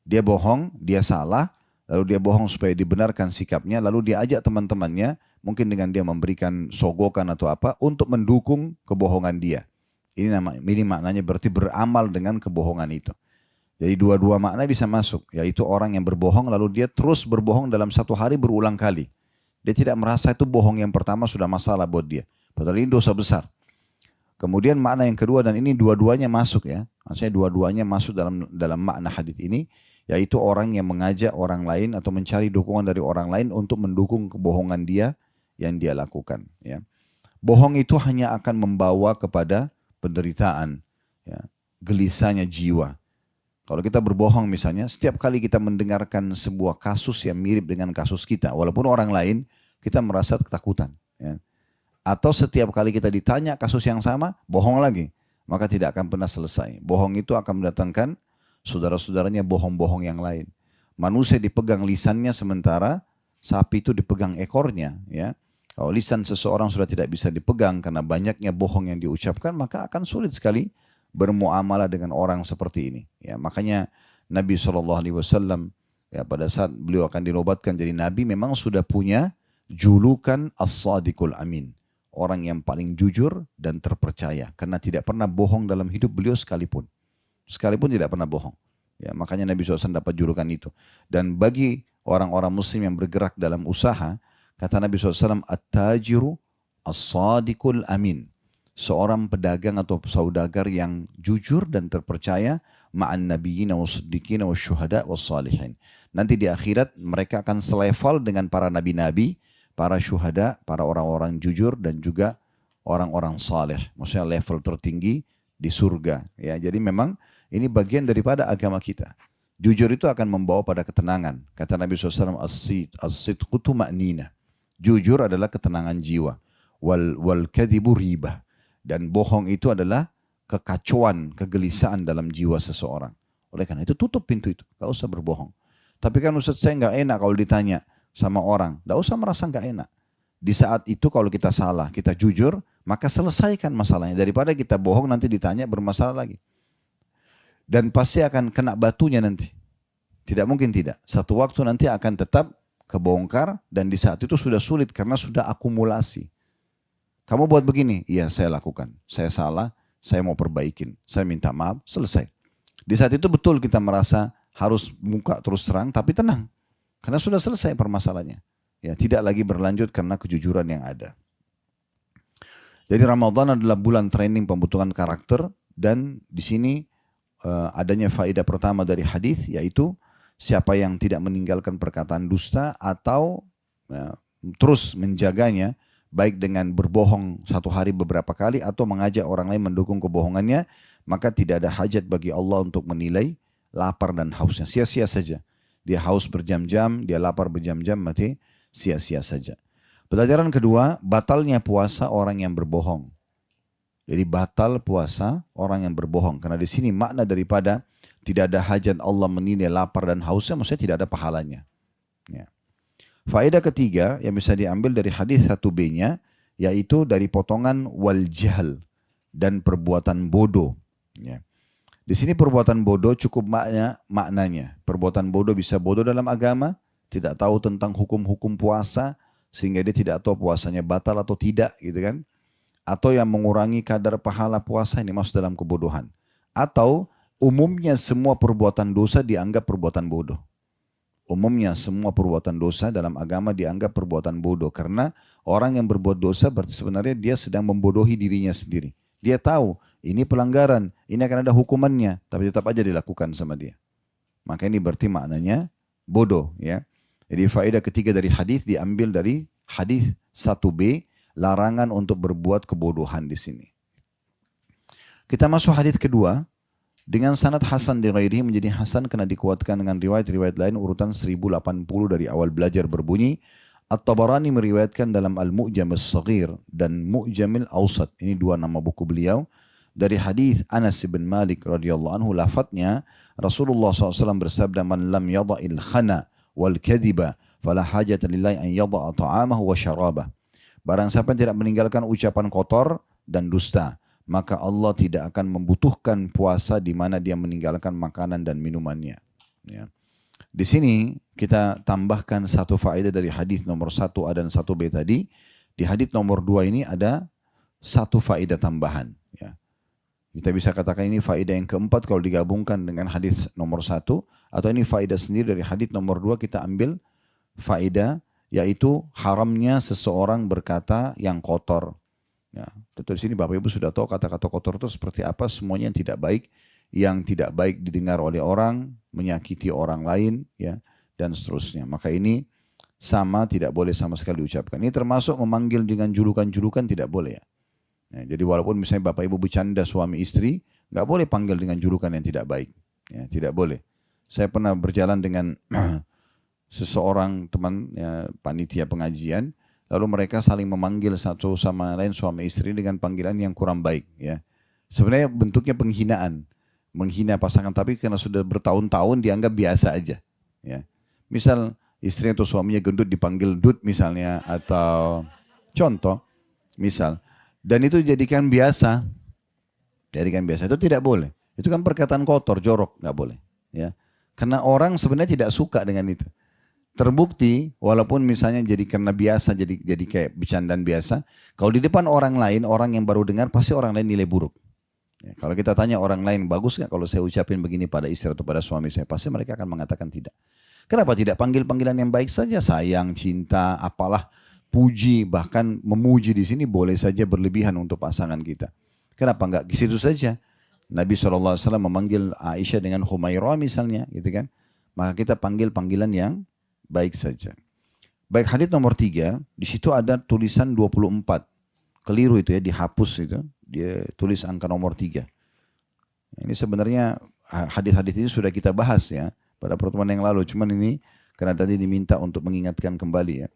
Dia bohong, dia salah, lalu dia bohong supaya dibenarkan sikapnya, lalu dia ajak teman-temannya, mungkin dengan dia memberikan sogokan atau apa, untuk mendukung kebohongan dia. Ini maknanya berarti beramal dengan kebohongan itu. Jadi dua-dua makna bisa masuk, yaitu orang yang berbohong lalu dia terus berbohong dalam satu hari berulang kali. Dia tidak merasa itu bohong yang pertama sudah masalah buat dia. Padahal ini dosa besar. Kemudian makna yang kedua, dan ini dua-duanya masuk ya. Maksudnya dua-duanya masuk dalam makna hadis ini, yaitu orang yang mengajak orang lain atau mencari dukungan dari orang lain untuk mendukung kebohongan dia yang dia lakukan. Ya. Bohong itu hanya akan membawa kepada penderitaan, ya, gelisahnya jiwa. Kalau kita berbohong misalnya, setiap kali kita mendengarkan sebuah kasus yang mirip dengan kasus kita, walaupun orang lain, kita merasa ketakutan. Ya. Atau setiap kali kita ditanya kasus yang sama, bohong lagi. Maka tidak akan pernah selesai. Bohong itu akan mendatangkan saudara-saudaranya bohong-bohong yang lain. Manusia dipegang lisannya sementara sapi itu dipegang ekornya. Ya. Kalau lisan seseorang sudah tidak bisa dipegang karena banyaknya bohong yang diucapkan, maka akan sulit sekali bermuamalah dengan orang seperti ini. Ya, makanya Nabi SAW ya, pada saat beliau akan dinobatkan jadi Nabi memang sudah punya julukan As-Sadiqul Amin. Orang yang paling jujur dan terpercaya. Karena tidak pernah bohong dalam hidup beliau sekalipun. Sekalipun tidak pernah bohong. Ya, makanya Nabi SAW dapat julukan itu. Dan bagi orang-orang muslim yang bergerak dalam usaha, kata Nabi SAW, At-tajiru as-sadiqul amin. Seorang pedagang atau saudagar yang jujur dan terpercaya, ma'an nabiyyina wa siddiqina wa syuhada wa salihin. Nanti di akhirat mereka akan selevel dengan para nabi-nabi, para syuhada, para orang-orang jujur dan juga orang-orang saleh. Maksudnya level tertinggi di surga. Ya, jadi memang ini bagian daripada agama kita. Jujur itu akan membawa pada ketenangan. Kata Nabi SAW, as-sidqu tuma'nina. Jujur adalah ketenangan jiwa. Wal kadhibu ribah. Dan bohong itu adalah kekacauan, kegelisahan dalam jiwa seseorang. Oleh karena itu tutup pintu itu. Gak usah berbohong. Tapi kan Ustaz saya gak enak kalau ditanya sama orang. Gak usah merasa gak enak. Di saat itu kalau kita salah, kita jujur, maka selesaikan masalahnya. Daripada kita bohong nanti ditanya bermasalah lagi. Dan pasti akan kena batunya nanti. Tidak mungkin tidak. Satu waktu nanti akan tetap kebongkar dan di saat itu sudah sulit karena sudah akumulasi. Kamu buat begini, iya saya lakukan. Saya salah, saya mau perbaikin. Saya minta maaf, selesai. Di saat itu betul kita merasa harus muka terus terang, tapi tenang. Karena sudah selesai permasalahannya. Ya, tidak lagi berlanjut karena kejujuran yang ada. Jadi Ramadan adalah bulan training pembentukan karakter dan di sini adanya faedah pertama dari hadis yaitu siapa yang tidak meninggalkan perkataan dusta atau terus menjaganya baik dengan berbohong satu hari beberapa kali atau mengajak orang lain mendukung kebohongannya, maka tidak ada hajat bagi Allah untuk menilai lapar dan hausnya. Sia-sia saja. Dia haus berjam-jam, dia lapar berjam-jam, mati sia-sia saja. Pelajaran kedua, batalnya puasa orang yang berbohong. Jadi batal puasa orang yang berbohong. Karena di sini makna daripada tidak ada hajat Allah menilai lapar dan hausnya, maksudnya tidak ada pahalanya. Ya. Faedah ketiga yang bisa diambil dari hadis 1b-nya, yaitu dari potongan wal jahl dan perbuatan bodoh. Ya. Di sini perbuatan bodoh cukup maknanya. Perbuatan bodoh bisa bodoh dalam agama, tidak tahu tentang hukum-hukum puasa, sehingga dia tidak tahu puasanya batal atau tidak gitu kan. Atau yang mengurangi kadar pahala puasa, ini masuk dalam kebodohan. Atau umumnya semua perbuatan dosa dianggap perbuatan bodoh. Umumnya semua perbuatan dosa dalam agama dianggap perbuatan bodoh. Karena orang yang berbuat dosa berarti sebenarnya dia sedang membodohi dirinya sendiri. Dia tahu ini pelanggaran, ini akan ada hukumannya, tapi tetap aja dilakukan sama dia. Maka ini berarti maknanya bodoh ya. Jadi faedah ketiga dari hadis diambil dari hadis 1b, larangan untuk berbuat kebodohan di sini. Kita masuk hadis kedua, dengan sanad hasan di ghairihi menjadi hasan karena dikuatkan dengan riwayat-riwayat lain urutan 1080 dari awal belajar berbunyi. At-Tabarani meriwayatkan dalam Al-Mu'jam As-Saghir dan Mu'jamil Awsat. Ini dua nama buku beliau. Dari hadis Anas bin Malik radhiyallahu anhu, lafadznya Rasulullah SAW bersabda, man lam yada'il khana wal kadhiba fala hajata lillahi an yada'a ta'amahu wa syarabah. Barang siapa yang tidak meninggalkan ucapan kotor dan dusta, maka Allah tidak akan membutuhkan puasa di mana dia meninggalkan makanan dan minumannya. Ya. Di sini kita tambahkan satu faedah dari hadis nomor 1A dan 1B tadi. Di hadis nomor 2 ini ada satu faedah tambahan. Ya. Kita bisa katakan ini faedah yang keempat kalau digabungkan dengan hadis nomor 1. Atau ini faedah sendiri dari hadis nomor 2 kita ambil faedah, yaitu haramnya seseorang berkata yang kotor. Ya, tentu di sini Bapak Ibu sudah tahu kata-kata kotor itu seperti apa, semuanya yang tidak baik didengar oleh orang, menyakiti orang lain, ya, dan seterusnya. Maka ini sama tidak boleh sama sekali diucapkan. Ini termasuk memanggil dengan julukan-julukan tidak boleh ya. Ya, jadi walaupun misalnya Bapak Ibu bercanda suami istri, nggak boleh panggil dengan julukan yang tidak baik. Ya, tidak boleh. Saya pernah berjalan dengan seseorang teman ya, panitia pengajian, lalu mereka saling memanggil satu sama lain suami istri dengan panggilan yang kurang baik. Ya. Sebenarnya bentuknya penghinaan, menghina pasangan, tapi karena sudah bertahun-tahun dianggap biasa aja. Ya. Misal istri atau suaminya gendut dipanggil dut misalnya, atau contoh misal, dan itu jadikan biasa, itu tidak boleh. Itu kan perkataan kotor, jorok, nggak boleh. Ya. Karena orang sebenarnya tidak suka dengan itu. Terbukti walaupun misalnya jadi karena biasa, jadi kayak bercandaan biasa, kalau di depan orang lain, orang yang baru dengar pasti orang lain nilai buruk. Ya, kalau kita tanya orang lain, bagus nggak kalau saya ucapin begini pada istri atau pada suami saya, pasti mereka akan mengatakan tidak. Kenapa tidak panggil panggilan yang baik saja, sayang, cinta, apalah, puji, bahkan memuji di sini boleh saja berlebihan untuk pasangan kita. Kenapa nggak ke situ saja? Nabi SAW memanggil Aisyah dengan Humairah misalnya, gitu kan? Maka kita panggil panggilan yang baik saja. Baik, hadits nomor 3, di situ ada tulisan 24. Keliru itu ya, dihapus itu. Dia tulis angka nomor 3. Ini sebenarnya hadits-hadits ini sudah kita bahas ya pada pertemuan yang lalu. Cuman ini karena tadi diminta untuk mengingatkan kembali ya.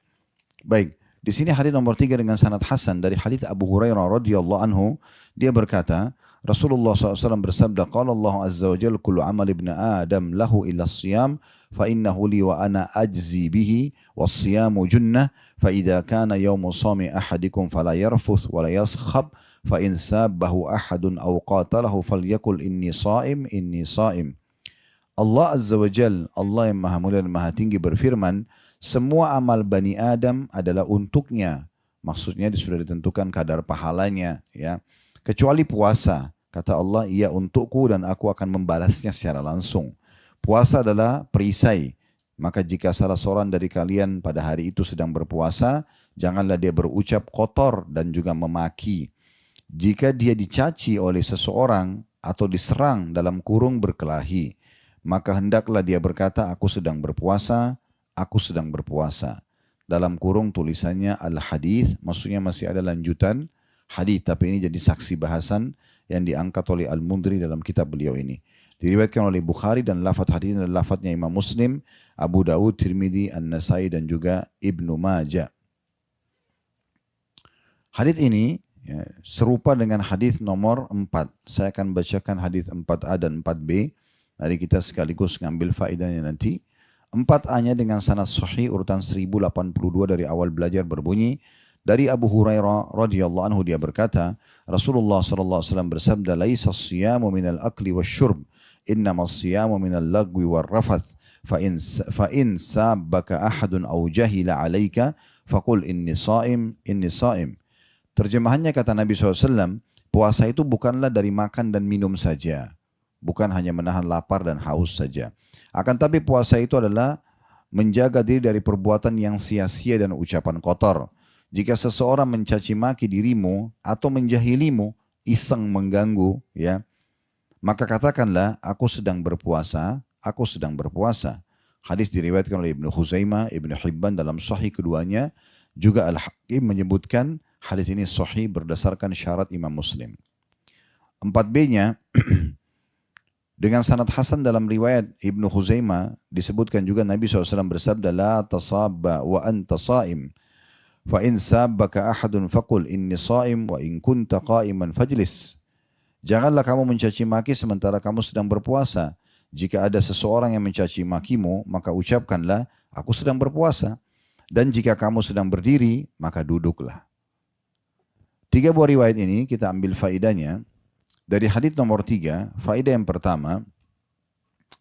Baik, di sini hadits nomor 3 dengan sanad hasan dari hadits Abu Hurairah radhiyallahu anhu, dia berkata, Rasulullah SAW bersabda, qala Allah Azza wa Jalla, kullu amal ibn Adam lahu illa siyam, fa innahu li wa ana ajzi bihi, was siyamu junnah, fa idha kana yawmu sami ahadikum fala yarfuth wa la yaskhab, fa in sabbahu ahadun aw qatalahu falyakul inni saim, inni saim. Allah Azza wa Jal, Allah yang maha mulia dan maha tinggi berfirman, semua amal Bani Adam adalah untuknya. Maksudnya sudah ditentukan kadar pahalanya, ya. Kecuali puasa. Kata Allah, ia untukku dan aku akan membalasnya secara langsung. Puasa adalah perisai. Maka jika salah seorang dari kalian pada hari itu sedang berpuasa, janganlah dia berucap kotor dan juga memaki. Jika dia dicaci oleh seseorang atau diserang dalam kurung berkelahi, maka hendaklah dia berkata, aku sedang berpuasa, aku sedang berpuasa. Dalam kurung tulisannya al-hadith, maksudnya masih ada lanjutan hadith, tapi ini jadi saksi bahasan yang diangkat oleh Al-Mundri dalam kitab beliau ini. Diriwayatkan oleh Bukhari dan lafaz hadith adalah lafaznya Imam Muslim, Abu Dawud, Tirmidzi, An-Nasai dan juga Ibnu Majah. Hadith ini ya, serupa dengan hadith nomor 4. Saya akan bacakan hadith 4A dan 4B. Mari kita sekaligus ngambil faedahnya nanti. 4A-nya dengan sanad sahih urutan 1082 dari awal belajar berbunyi, dari Abu Hurairah radhiyallahu anhu dia berkata, Rasulullah sallallahu alaihi wasallam bersabda, laisa as-siyamu minal akli wasyurb, innamas siyamu minal lagwi warrafath, fa in sabbaka ahadun aw jahila 'alaika faqul inni shaim, inni shaim. Terjemahannya kata Nabi SAW, puasa itu bukanlah dari makan dan minum saja. Bukan hanya menahan lapar dan haus saja. Akan tapi puasa itu adalah menjaga diri dari perbuatan yang sia-sia dan ucapan kotor. Jika seseorang mencaci maki dirimu atau menjahilimu, iseng mengganggu, ya, maka katakanlah, aku sedang berpuasa, aku sedang berpuasa. Hadis diriwayatkan oleh Ibnu Khuzaimah, Ibnu Hibban dalam sahih keduanya. Juga Al-Hakim menyebutkan hadis ini sahih berdasarkan syarat Imam Muslim. 4B-nya dengan sanad hasan dalam riwayat Ibnu Khuzaimah disebutkan juga Nabi SAW bersabda, la tasabba wa anta saim, fa in sabbaka ahadun faqul inni saim wa in kunta qa'iman fajlis. Janganlah kamu mencaci maki sementara kamu sedang berpuasa. Jika ada seseorang yang mencaci makimu, maka ucapkanlah, aku sedang berpuasa. Dan jika kamu sedang berdiri, maka duduklah. 3 buah riwayat ini kita ambil faedahnya. Dari hadits nomor 3, faedah yang pertama,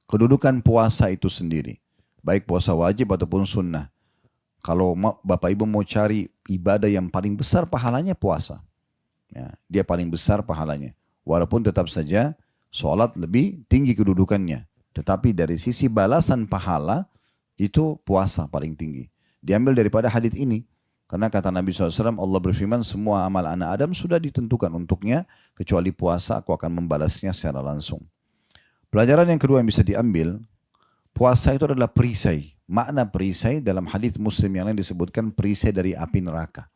kedudukan puasa itu sendiri. Baik puasa wajib ataupun sunnah. Kalau Bapak Ibu mau cari ibadah yang paling besar pahalanya puasa. Ya, dia paling besar pahalanya. Walaupun tetap saja sholat lebih tinggi kedudukannya. Tetapi dari sisi balasan pahala, itu puasa paling tinggi. Diambil daripada hadits ini. Karena kata Nabi SAW, Allah berfirman, semua amal anak Adam sudah ditentukan untuknya, kecuali puasa aku akan membalasnya secara langsung. Pelajaran yang kedua yang bisa diambil, puasa itu adalah perisai. Makna perisai dalam hadis Muslim yang lain disebutkan perisai dari api neraka.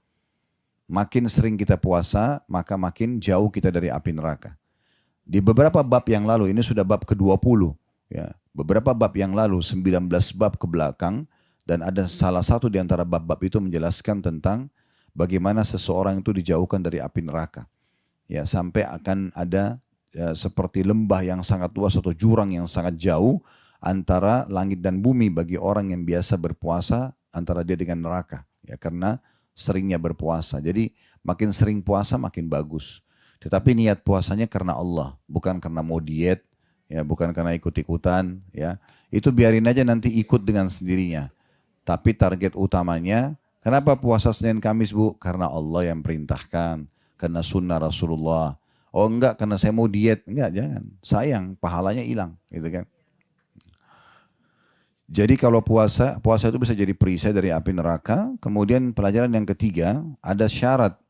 Makin sering kita puasa, maka makin jauh kita dari api neraka. Di beberapa bab yang lalu, ini sudah bab ke-20. Ya, beberapa bab yang lalu, 19 bab ke belakang, dan ada salah satu di antara bab-bab itu menjelaskan tentang bagaimana seseorang itu dijauhkan dari api neraka. Ya, sampai akan ada ya, seperti lembah yang sangat luas atau jurang yang sangat jauh antara langit dan bumi bagi orang yang biasa berpuasa antara dia dengan neraka. Ya, karena seringnya berpuasa. Jadi makin sering puasa makin bagus. Tetapi niat puasanya karena Allah, bukan karena mau diet, ya, bukan karena ikut-ikutan. Ya, itu biarin aja nanti ikut dengan sendirinya. Tapi target utamanya, kenapa puasa Senin Kamis Bu? Karena Allah yang perintahkan, karena sunnah Rasulullah. Oh enggak, karena saya mau diet. Enggak, jangan. Sayang, pahalanya hilang. Gitu kan. Jadi kalau puasa itu bisa jadi perisai dari api neraka. Kemudian pelajaran yang ketiga, ada syarat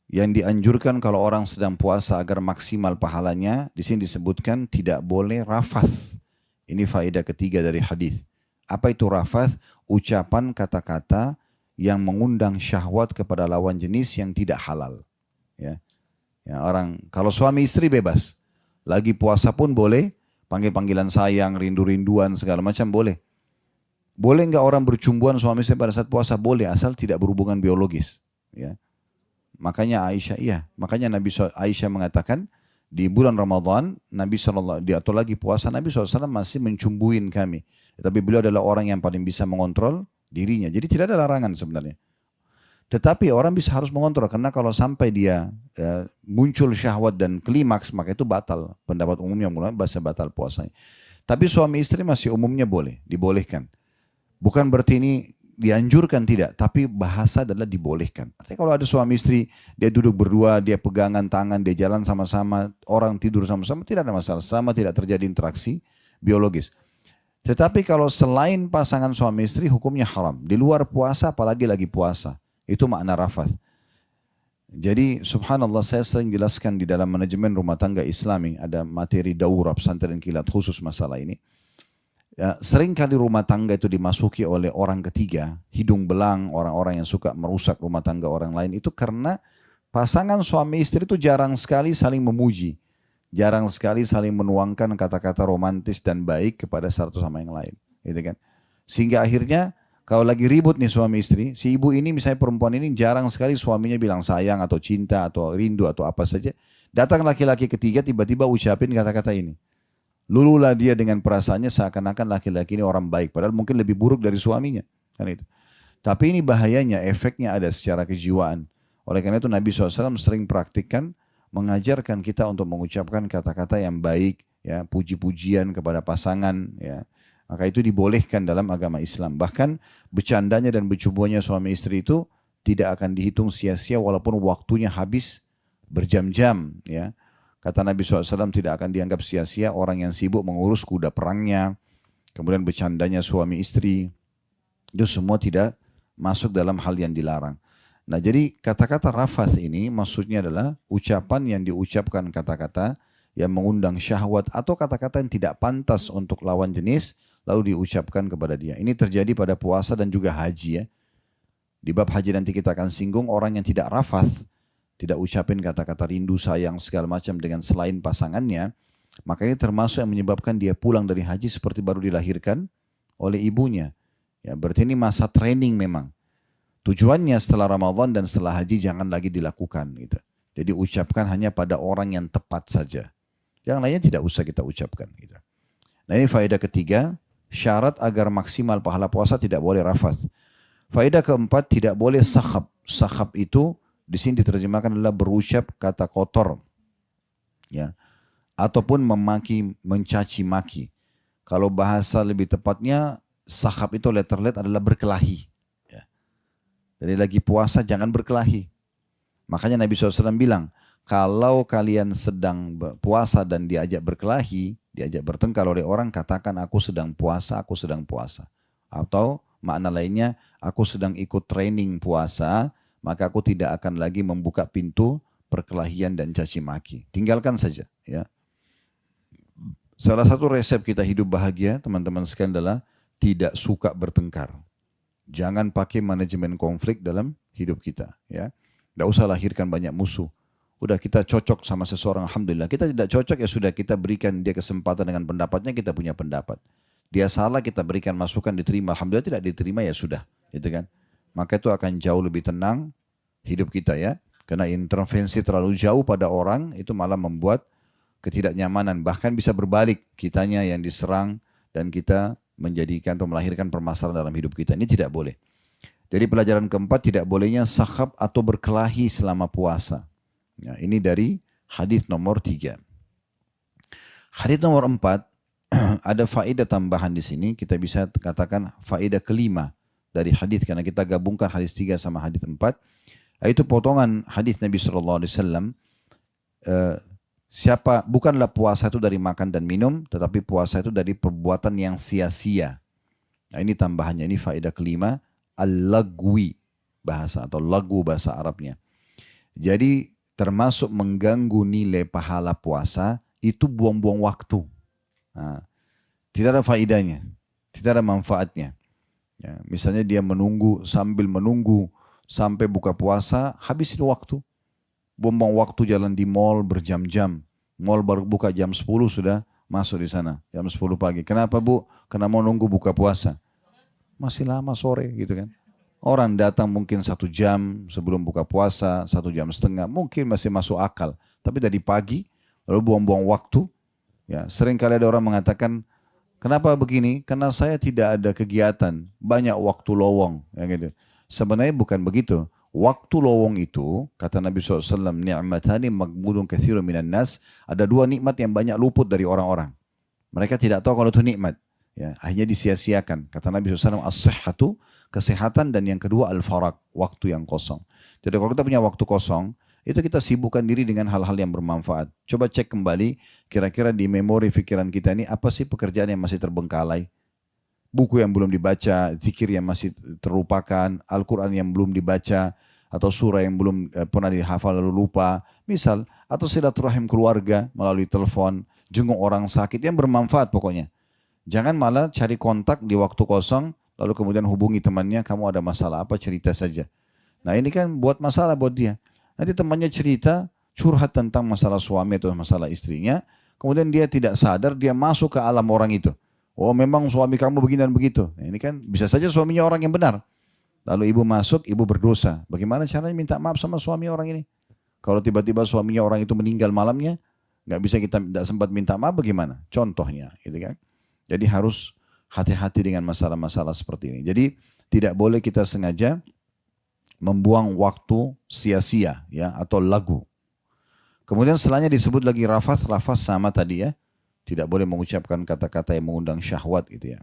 yang dianjurkan kalau orang sedang puasa agar maksimal pahalanya. Di sini disebutkan tidak boleh rafath. Ini faedah ketiga dari hadis. Apa itu rafath? Ucapan kata-kata yang mengundang syahwat kepada lawan jenis yang tidak halal. Ya. Ya, orang kalau suami istri bebas, lagi puasa pun boleh, panggil-panggilan sayang, rindu-rinduan segala macam boleh. Boleh nggak orang bercumbuan suami istri pada saat puasa? Boleh, asal tidak berhubungan biologis. Ya. Makanya makanya Aisyah mengatakan di bulan Ramadan Nabi SAW atau lagi puasa Nabi SAW masih mencumbuin kami. Tapi beliau adalah orang yang paling bisa mengontrol dirinya. Jadi tidak ada larangan sebenarnya. Tetapi orang harus mengontrol karena kalau sampai dia muncul syahwat dan klimaks maka itu batal. Pendapat umumnya mulai bahasa batal puasanya. Tapi suami istri masih umumnya dibolehkan. Bukan berarti ini dianjurkan tidak, tapi bahasa adalah dibolehkan. Artinya kalau ada suami istri, dia duduk berdua, dia pegangan tangan, dia jalan sama-sama, orang tidur sama-sama, tidak ada masalah. Selama tidak terjadi interaksi biologis. Tetapi kalau selain pasangan suami istri, hukumnya haram. Di luar puasa, apalagi lagi puasa. Itu makna rafath. Jadi subhanallah saya sering jelaskan di dalam manajemen rumah tangga Islami, ada materi daurah pesantren kilat khusus masalah ini. Ya, sering kali rumah tangga itu dimasuki oleh orang ketiga, hidung belang, orang-orang yang suka merusak rumah tangga orang lain itu karena pasangan suami istri itu jarang sekali saling memuji, jarang sekali saling menuangkan kata-kata romantis dan baik kepada satu sama yang lain, gitu kan? Sehingga akhirnya kalau lagi ribut nih suami istri, si ibu ini misalnya perempuan ini jarang sekali suaminya bilang sayang atau cinta atau rindu atau apa saja. Datang laki-laki ketiga tiba-tiba ucapin kata-kata ini. Lululah dia dengan perasaannya seakan-akan laki-laki ini orang baik. Padahal mungkin lebih buruk dari suaminya. Kan itu. Tapi ini bahayanya, efeknya ada secara kejiwaan. Oleh karena itu Nabi SAW sering praktikkan, mengajarkan kita untuk mengucapkan kata-kata yang baik, ya, puji-pujian kepada pasangan. Ya. Maka itu dibolehkan dalam agama Islam. Bahkan bercandanya dan bercumbunya suami istri itu tidak akan dihitung sia-sia walaupun waktunya habis berjam-jam. Ya. Kata Nabi SAW tidak akan dianggap sia-sia orang yang sibuk mengurus kuda perangnya, kemudian bercandanya suami istri, itu semua tidak masuk dalam hal yang dilarang. Nah jadi kata-kata rafath ini maksudnya adalah ucapan yang diucapkan kata-kata yang mengundang syahwat atau kata-kata yang tidak pantas untuk lawan jenis lalu diucapkan kepada dia. Ini terjadi pada puasa dan juga haji ya. Di bab haji nanti kita akan singgung orang yang tidak rafath, tidak ucapin kata-kata rindu, sayang, segala macam dengan selain pasangannya, maka ini termasuk yang menyebabkan dia pulang dari haji seperti baru dilahirkan oleh ibunya. Ya, berarti ini masa training memang. Tujuannya setelah Ramadan dan setelah haji jangan lagi dilakukan. Gitu. Jadi ucapkan hanya pada orang yang tepat saja. Yang lainnya tidak usah kita ucapkan. Gitu. Nah ini faedah ketiga, syarat agar maksimal pahala puasa tidak boleh rafath. Faedah keempat, tidak boleh sakhab. Sakhab itu di sini diterjemahkan adalah berucap kata kotor, ya, ataupun memaki, mencaci maki. Kalau bahasa lebih tepatnya, sakhab itu letter adalah berkelahi. Ya. Jadi lagi puasa jangan berkelahi. Makanya Nabi SAW bilang, kalau kalian sedang puasa dan diajak berkelahi, diajak bertengkar oleh orang, katakan aku sedang puasa, aku sedang puasa. Atau makna lainnya, aku sedang ikut training puasa, maka aku tidak akan lagi membuka pintu perkelahian dan caci maki. Tinggalkan saja. Ya. Salah satu resep kita hidup bahagia, teman-teman sekalian, adalah tidak suka bertengkar. Jangan pakai manajemen konflik dalam hidup kita. Ya. Tidak usah lahirkan banyak musuh. Udah kita cocok sama seseorang, alhamdulillah. Kita tidak cocok, ya sudah kita berikan dia kesempatan dengan pendapatnya, kita punya pendapat. Dia salah, kita berikan masukan, diterima. Alhamdulillah, tidak diterima, ya sudah. Gitu kan. Maka itu akan jauh lebih tenang hidup kita ya. Karena intervensi terlalu jauh pada orang itu malah membuat ketidaknyamanan. Bahkan bisa berbalik, kitanya yang diserang dan kita menjadikan atau melahirkan permasalahan dalam hidup kita. Ini tidak boleh. Jadi pelajaran keempat, tidak bolehnya sakhab atau berkelahi selama puasa. Ya, ini dari hadis nomor 3. Hadis nomor 4, ada faedah tambahan di sini. Kita bisa katakan faedah kelima dari hadis karena kita gabungkan hadis 3 sama hadis 4. Itu potongan hadis Nabi SAW. Bukanlah puasa itu dari makan dan minum, tetapi puasa itu dari perbuatan yang sia-sia. Nah ini tambahannya, ini faedah kelima, al-lagwi bahasa atau lagu bahasa Arabnya. Jadi termasuk mengganggu nilai pahala puasa itu buang-buang waktu. Nah, tidak ada faedahnya, tidak ada manfaatnya. Ya, misalnya dia sambil menunggu sampai buka puasa, habisin waktu. Buang-buang waktu jalan di mall berjam-jam. Mall baru buka jam 10 sudah masuk di sana. Jam 10 pagi. Kenapa Bu? Karena mau nunggu buka puasa. Masih lama sore gitu kan. Orang datang mungkin 1 jam sebelum buka puasa, 1 jam setengah, mungkin masih masuk akal. Tapi dari pagi, lalu buang-buang waktu. Ya, sering kali ada orang mengatakan, kenapa begini? Karena saya tidak ada kegiatan, banyak waktu lowong. Ya gitu. Sebenarnya bukan begitu. Waktu lowong itu, kata Nabi SAW, ni'matani maghbunun katsirun minan nas, ada 2 nikmat yang banyak luput dari orang-orang. Mereka tidak tahu kalau itu nikmat. Ya, akhirnya disia-siakan. Kata Nabi SAW, as-sihhatu, kesehatan, dan yang kedua al-faraq, waktu yang kosong. Jadi kalau kita punya waktu kosong, itu kita sibukkan diri dengan hal-hal yang bermanfaat. Coba cek kembali, kira-kira di memori pikiran kita ini, apa sih pekerjaan yang masih terbengkalai? Buku yang belum dibaca, zikir yang masih terlupakan, Al-Quran yang belum dibaca, atau surah yang belum pernah dihafal lalu lupa, misal, atau silaturahim keluarga melalui telepon, jenguk orang sakit, yang bermanfaat pokoknya. Jangan malah cari kontak di waktu kosong, lalu kemudian hubungi temannya, kamu ada masalah apa, cerita saja. Nah ini kan buat masalah buat dia. Nanti temannya cerita, curhat tentang masalah suami atau masalah istrinya, kemudian dia tidak sadar, dia masuk ke alam orang itu. Oh memang suami kamu begini dan begitu. Nah, ini kan bisa saja suaminya orang yang benar. Lalu ibu masuk, ibu berdosa. Bagaimana caranya minta maaf sama suami orang ini? Kalau tiba-tiba suaminya orang itu meninggal malamnya, nggak bisa kita tidak sempat minta maaf bagaimana? Contohnya, gitu kan? Jadi harus hati-hati dengan masalah-masalah seperti ini. Jadi tidak boleh kita sengaja membuang waktu sia-sia ya atau lagu. Kemudian setelahnya disebut lagi rafas, rafas sama tadi ya. Tidak boleh mengucapkan kata-kata yang mengundang syahwat gitu ya.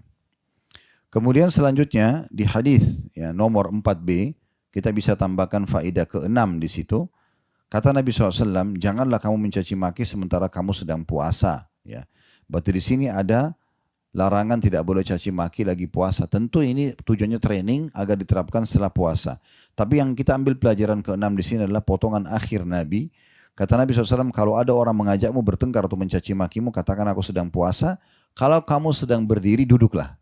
Kemudian selanjutnya di hadis ya nomor 4b kita bisa tambahkan faedah ke-6 di situ. Kata Nabi SAW, janganlah kamu mencaci maki sementara kamu sedang puasa. Ya, berarti di sini ada larangan tidak boleh caci maki lagi puasa. Tentu ini tujuannya training agar diterapkan setelah puasa. Tapi yang kita ambil pelajaran ke-6 di sini adalah potongan akhir Nabi. Kata Nabi SAW, kalau ada orang mengajakmu bertengkar atau mencaci makimu, katakan aku sedang puasa. Kalau kamu sedang berdiri, duduklah.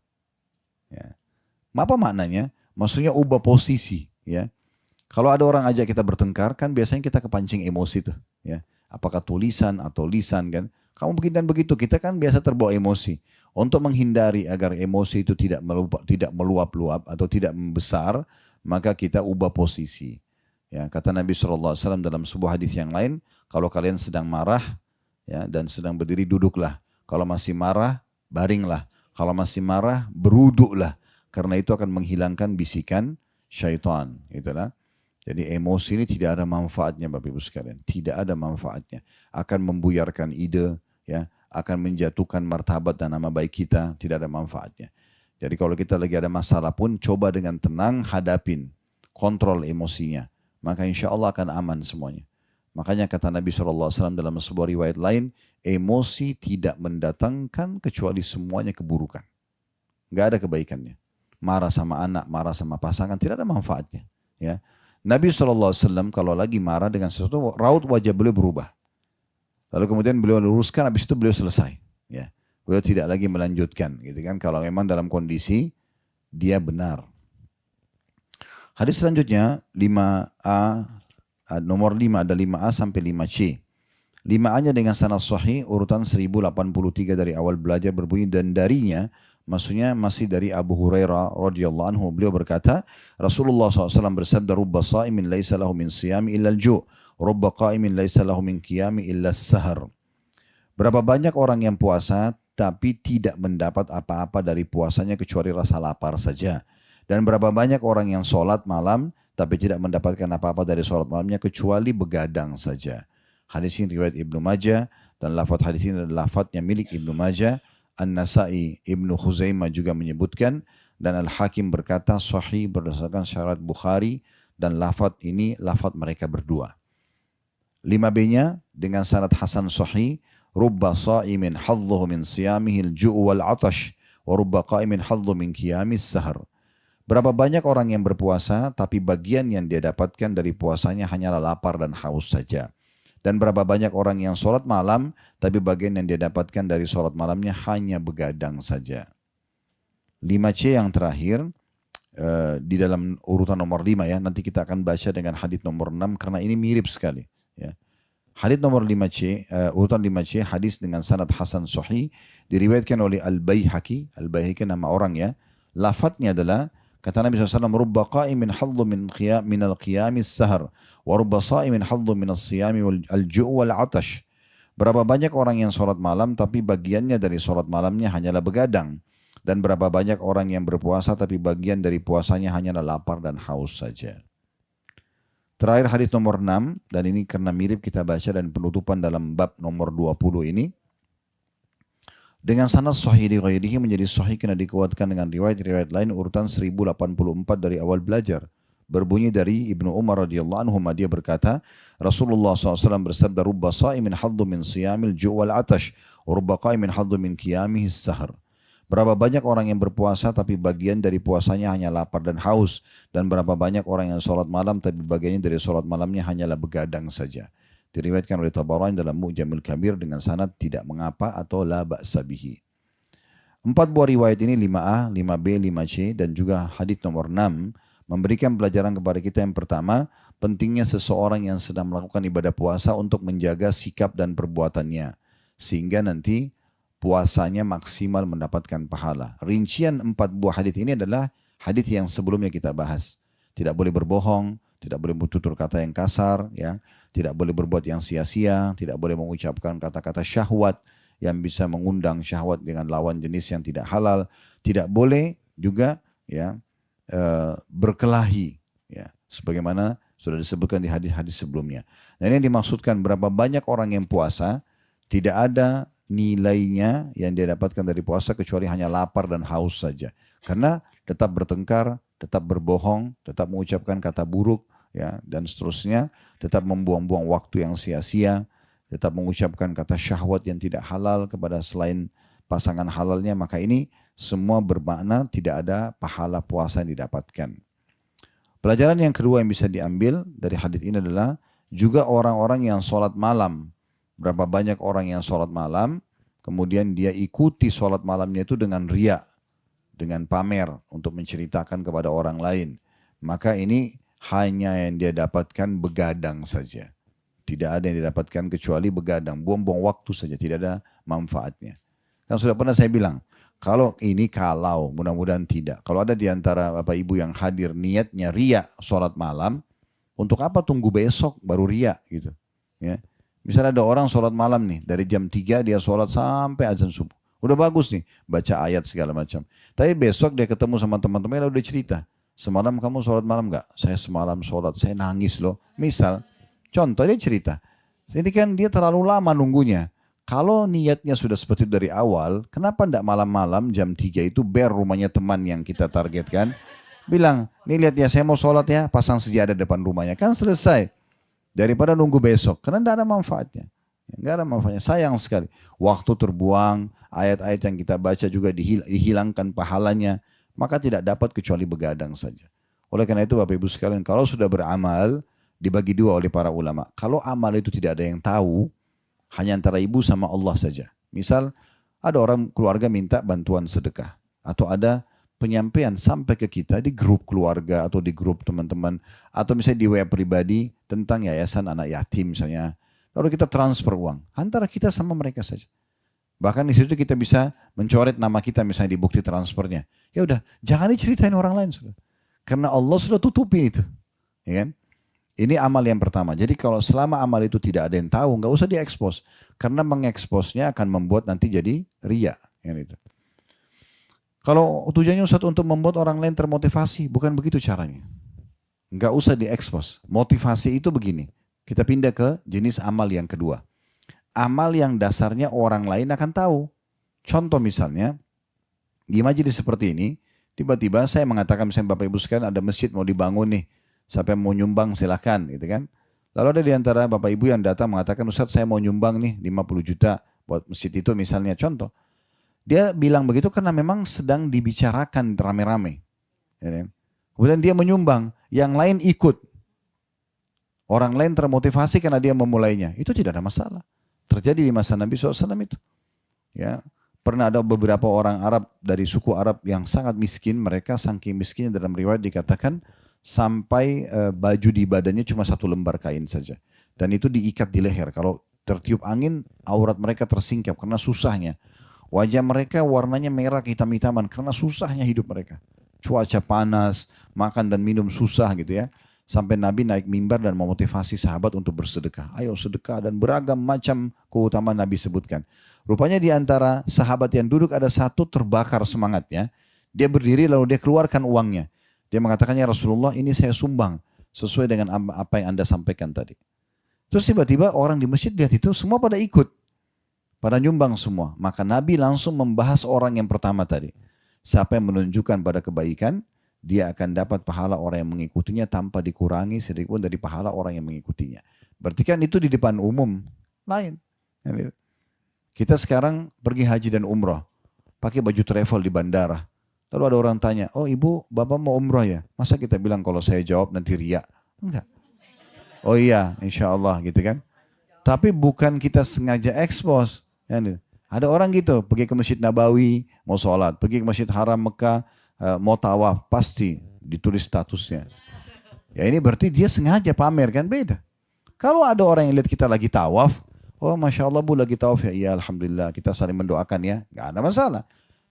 Ya. Apa maknanya? Maksudnya ubah posisi. Ya. Kalau ada orang ajak kita bertengkar, kan biasanya kita kepancing emosi tuh. Ya. Apakah tulisan atau lisan kan? Kamu begini dan begitu, kita kan biasa terbawa emosi. Untuk menghindari agar emosi itu tidak meluap-luap atau tidak membesar, maka kita ubah posisi. Ya, kata Nabi SAW dalam sebuah hadis yang lain, kalau kalian sedang marah ya, dan sedang berdiri duduklah. Kalau masih marah, baringlah. Kalau masih marah, beruduklah. Karena itu akan menghilangkan bisikan syaitan. Itulah. Jadi emosi ini tidak ada manfaatnya Bapak Ibu sekalian. Tidak ada manfaatnya. Akan membuyarkan ide, ya, akan menjatuhkan martabat dan nama baik kita. Tidak ada manfaatnya. Jadi kalau kita lagi ada masalah pun, coba dengan tenang hadapin. Kontrol emosinya. Maka insya Allah akan aman semuanya. Makanya kata Nabi SAW dalam sebuah riwayat lain, emosi tidak mendatangkan kecuali semuanya keburukan. Gak ada kebaikannya. Marah sama anak, marah sama pasangan, tidak ada manfaatnya. Ya. Nabi SAW kalau lagi marah dengan sesuatu, raut wajah beliau berubah. Lalu kemudian beliau luruskan, habis itu beliau selesai. Ya. Beliau tidak lagi melanjutkan. Gitu kan. Kalau memang dalam kondisi dia benar. Hadis selanjutnya 5A, nomor 5 ada 5A sampai 5C. 5A-nya dengan sanad sahih urutan 1083 dari awal belajar berbunyi dan darinya, maksudnya masih dari Abu Hurairah radhiyallahu anhu, beliau berkata, Rasulullah SAW bersabda, rubba sa'imin laisa lahu min siyami illa al-ju', rubba qa'imin laisa lahu min qiyami illa as-sahar. Berapa banyak orang yang puasa tapi tidak mendapat apa-apa dari puasanya kecuali rasa lapar saja. Dan berapa banyak orang yang sholat malam tapi tidak mendapatkan apa-apa dari sholat malamnya kecuali begadang saja. Hadis ini riwayat Ibnu Majah dan lafaz hadis ini adalah lafaznya milik Ibnu Majah. An-Nasai, Ibnu Khuzaimah juga menyebutkan dan Al-Hakim berkata sahih berdasarkan syarat Bukhari dan lafaz ini lafaz mereka berdua. 5B-nya dengan sanad hasan sahih, rubba sa'imin hadzuhu min siyamihi al-ju' wal 'atash wa rubba qa'imin hadzuhu min qiyamis sahar. Berapa banyak orang yang berpuasa, tapi bagian yang dia dapatkan dari puasanya hanyalah lapar dan haus saja. Dan berapa banyak orang yang sholat malam, tapi bagian yang dia dapatkan dari sholat malamnya hanya begadang saja. 5C yang terakhir, di dalam urutan nomor 5 ya, nanti kita akan baca dengan hadits nomor 6, karena ini mirip sekali. Ya. Hadits nomor 5C, urutan 5C, hadis dengan sanad hasan sahih, diriwayatkan oleh Al-Baihaqi nama orang ya, lafadznya adalah, Kata Nabi SAW, "Rubba qa'imin haddu minal qiyamis sahar, wa rubba sha'imin haddu minas siyami al-ju' wal 'atash." Berapa banyak orang yang sholat malam tapi bagiannya dari sholat malamnya hanyalah begadang. Dan berapa banyak orang yang berpuasa tapi bagian dari puasanya hanyalah lapar dan haus saja. Terakhir hadis nomor 6, dan ini karena mirip kita baca dan penutupan dalam bab nomor 20 ini. Dengan sanad sahih di ghairihi menjadi sahih karena dikuatkan dengan riwayat-riwayat lain urutan 1084 dari awal belajar. Berbunyi dari Ibnu Umar radhiyallahu anhu, dia berkata, Rasulullah SAW bersabda, "Rubba sha'imin haddu min siyamil ju' wal 'atash, wa rubba qa'imin haddu min qiyamihi sahar." Berapa banyak orang yang berpuasa tapi bagian dari puasanya hanya lapar dan haus, dan berapa banyak orang yang sholat malam tapi bagiannya dari sholat malamnya hanyalah begadang saja. Diriwayatkan oleh Tabarani dalam Mu'jamil Kabir dengan sanad tidak mengapa atau la ba'sa bihi. 4 buah riwayat ini 5A, 5B, 5C dan juga hadis nomor 6 memberikan pelajaran kepada kita. Yang pertama, pentingnya seseorang yang sedang melakukan ibadah puasa untuk menjaga sikap dan perbuatannya sehingga nanti puasanya maksimal mendapatkan pahala. Rincian 4 buah hadis ini adalah hadis yang sebelumnya kita bahas. Tidak boleh berbohong, tidak boleh bertutur kata yang kasar, ya, tidak boleh berbuat yang sia-sia, tidak boleh mengucapkan kata-kata syahwat yang bisa mengundang syahwat dengan lawan jenis yang tidak halal, tidak boleh juga ya berkelahi, ya, sebagaimana sudah disebutkan di hadis-hadis sebelumnya. Dan ini dimaksudkan berapa banyak orang yang puasa tidak ada nilainya yang dia dapatkan dari puasa kecuali hanya lapar dan haus saja. Karena tetap bertengkar, tetap berbohong, tetap mengucapkan kata buruk, ya, dan seterusnya, tetap membuang-buang waktu yang sia-sia, tetap mengucapkan kata syahwat yang tidak halal kepada selain pasangan halalnya, maka ini semua bermakna tidak ada pahala puasa yang didapatkan. Pelajaran yang kedua yang bisa diambil dari hadis ini adalah juga orang-orang yang sholat malam. Berapa banyak orang yang sholat malam, kemudian dia ikuti sholat malamnya itu dengan riya, dengan pamer untuk menceritakan kepada orang lain. Maka ini hanya yang dia dapatkan begadang saja. Tidak ada yang didapatkan kecuali begadang, buang-buang waktu saja, tidak ada manfaatnya. Kan sudah pernah saya bilang, kalau mudah-mudahan tidak. Kalau ada di antara Bapak Ibu yang hadir niatnya riya sholat malam, untuk apa tunggu besok baru riya gitu. Ya. Misalnya ada orang sholat malam nih, dari jam 3 dia sholat sampai azan subuh. Udah bagus nih, baca ayat segala macam. Tapi besok dia ketemu sama teman-temannya udah cerita. Semalam kamu sholat malam gak? Saya semalam sholat, saya nangis loh. Misal, contoh dia cerita. Ini kan dia terlalu lama nunggunya. Kalau niatnya sudah seperti itu dari awal, kenapa tidak malam-malam jam 3 itu rumahnya teman yang kita targetkan. Bilang, nih lihat ya saya mau sholat ya, pasang sejadah depan rumahnya. Kan selesai. Daripada nunggu besok, karena tidak ada manfaatnya. Tidak ada manfaatnya, sayang sekali. Waktu terbuang, ayat-ayat yang kita baca juga dihilangkan pahalanya. Maka tidak dapat kecuali begadang saja. Oleh karena itu Bapak Ibu sekalian, kalau sudah beramal, dibagi dua oleh para ulama. Kalau amal itu tidak ada yang tahu, hanya antara ibu sama Allah saja. Misal, ada orang keluarga minta bantuan sedekah. Atau ada penyampaian sampai ke kita di grup keluarga atau di grup teman-teman. Atau misalnya di WA pribadi tentang yayasan anak yatim misalnya. Lalu kita transfer uang. Antara kita sama mereka saja. Bahkan di situ kita bisa mencoret nama kita misalnya di bukti transfernya. Ya udah, jangan diceritain orang lain sudah. Karena Allah sudah tutupin itu. Ya kan? Ini amal yang pertama. Jadi kalau selama amal itu tidak ada yang tahu, nggak usah diekspos. Karena mengeksposnya akan membuat nanti jadi riya. Ya itu. Kalau tujuannya Ustaz untuk membuat orang lain termotivasi, bukan begitu caranya. Nggak usah diekspos. Motivasi itu begini. Kita pindah ke jenis amal yang kedua. Amal yang dasarnya orang lain akan tahu. Contoh misalnya, di majelis seperti ini, tiba-tiba saya mengatakan misalnya Bapak Ibu sekalian ada masjid mau dibangun nih, siapa yang mau nyumbang silakan gitu kan. Lalu ada di antara Bapak Ibu yang datang mengatakan Ustaz saya mau nyumbang nih 50 juta buat masjid itu misalnya contoh. Dia bilang begitu karena memang sedang dibicarakan rame-rame. Ya kan? Kemudian dia menyumbang, yang lain ikut. Orang lain termotivasi karena dia memulainya. Itu tidak ada masalah. Terjadi di masa Nabi SAW itu. Ya, pernah ada beberapa orang Arab dari suku Arab yang sangat miskin. Mereka saking miskinnya dalam riwayat dikatakan sampai baju di badannya cuma 1 lembar kain saja. Dan itu diikat di leher. Kalau tertiup angin aurat mereka tersingkap karena susahnya. Wajah mereka warnanya merah hitam-hitaman karena susahnya hidup mereka. cuaca panas, makan dan minum susah gitu ya. Sampai Nabi naik mimbar dan memotivasi sahabat untuk bersedekah. Ayo sedekah, dan beragam macam keutamaan Nabi sebutkan. Rupanya di antara sahabat yang duduk ada satu terbakar semangatnya. Dia berdiri lalu dia keluarkan uangnya. Dia mengatakannya, Rasulullah, ini saya sumbang sesuai dengan apa yang Anda sampaikan tadi. Terus tiba-tiba orang di masjid lihat itu semua pada ikut. Pada nyumbang semua. Maka Nabi langsung membahas orang yang pertama tadi. Siapa yang menunjukkan pada kebaikan, dia akan dapat pahala orang yang mengikutinya tanpa dikurangi sedikitpun dari pahala orang yang mengikutinya. Berarti kan itu di depan umum. Lain. Kita sekarang pergi haji dan umrah. Pakai baju travel di bandara. Lalu ada orang tanya, oh ibu, bapak mau umrah ya? Masa kita bilang kalau saya jawab nanti riak? Enggak. Oh iya, insya Allah gitu kan. Tapi bukan kita sengaja expose. Ya, ada orang gitu, pergi ke Masjid Nabawi, mau sholat. Pergi ke Masjid Haram Mekah, mau tawaf, pasti ditulis statusnya. Ya ini berarti dia sengaja pamer kan, beda. Kalau ada orang yang lihat kita lagi tawaf, oh Masya Allah bu lagi tawaf ya, iya Alhamdulillah, kita saling mendoakan ya, gak ada masalah.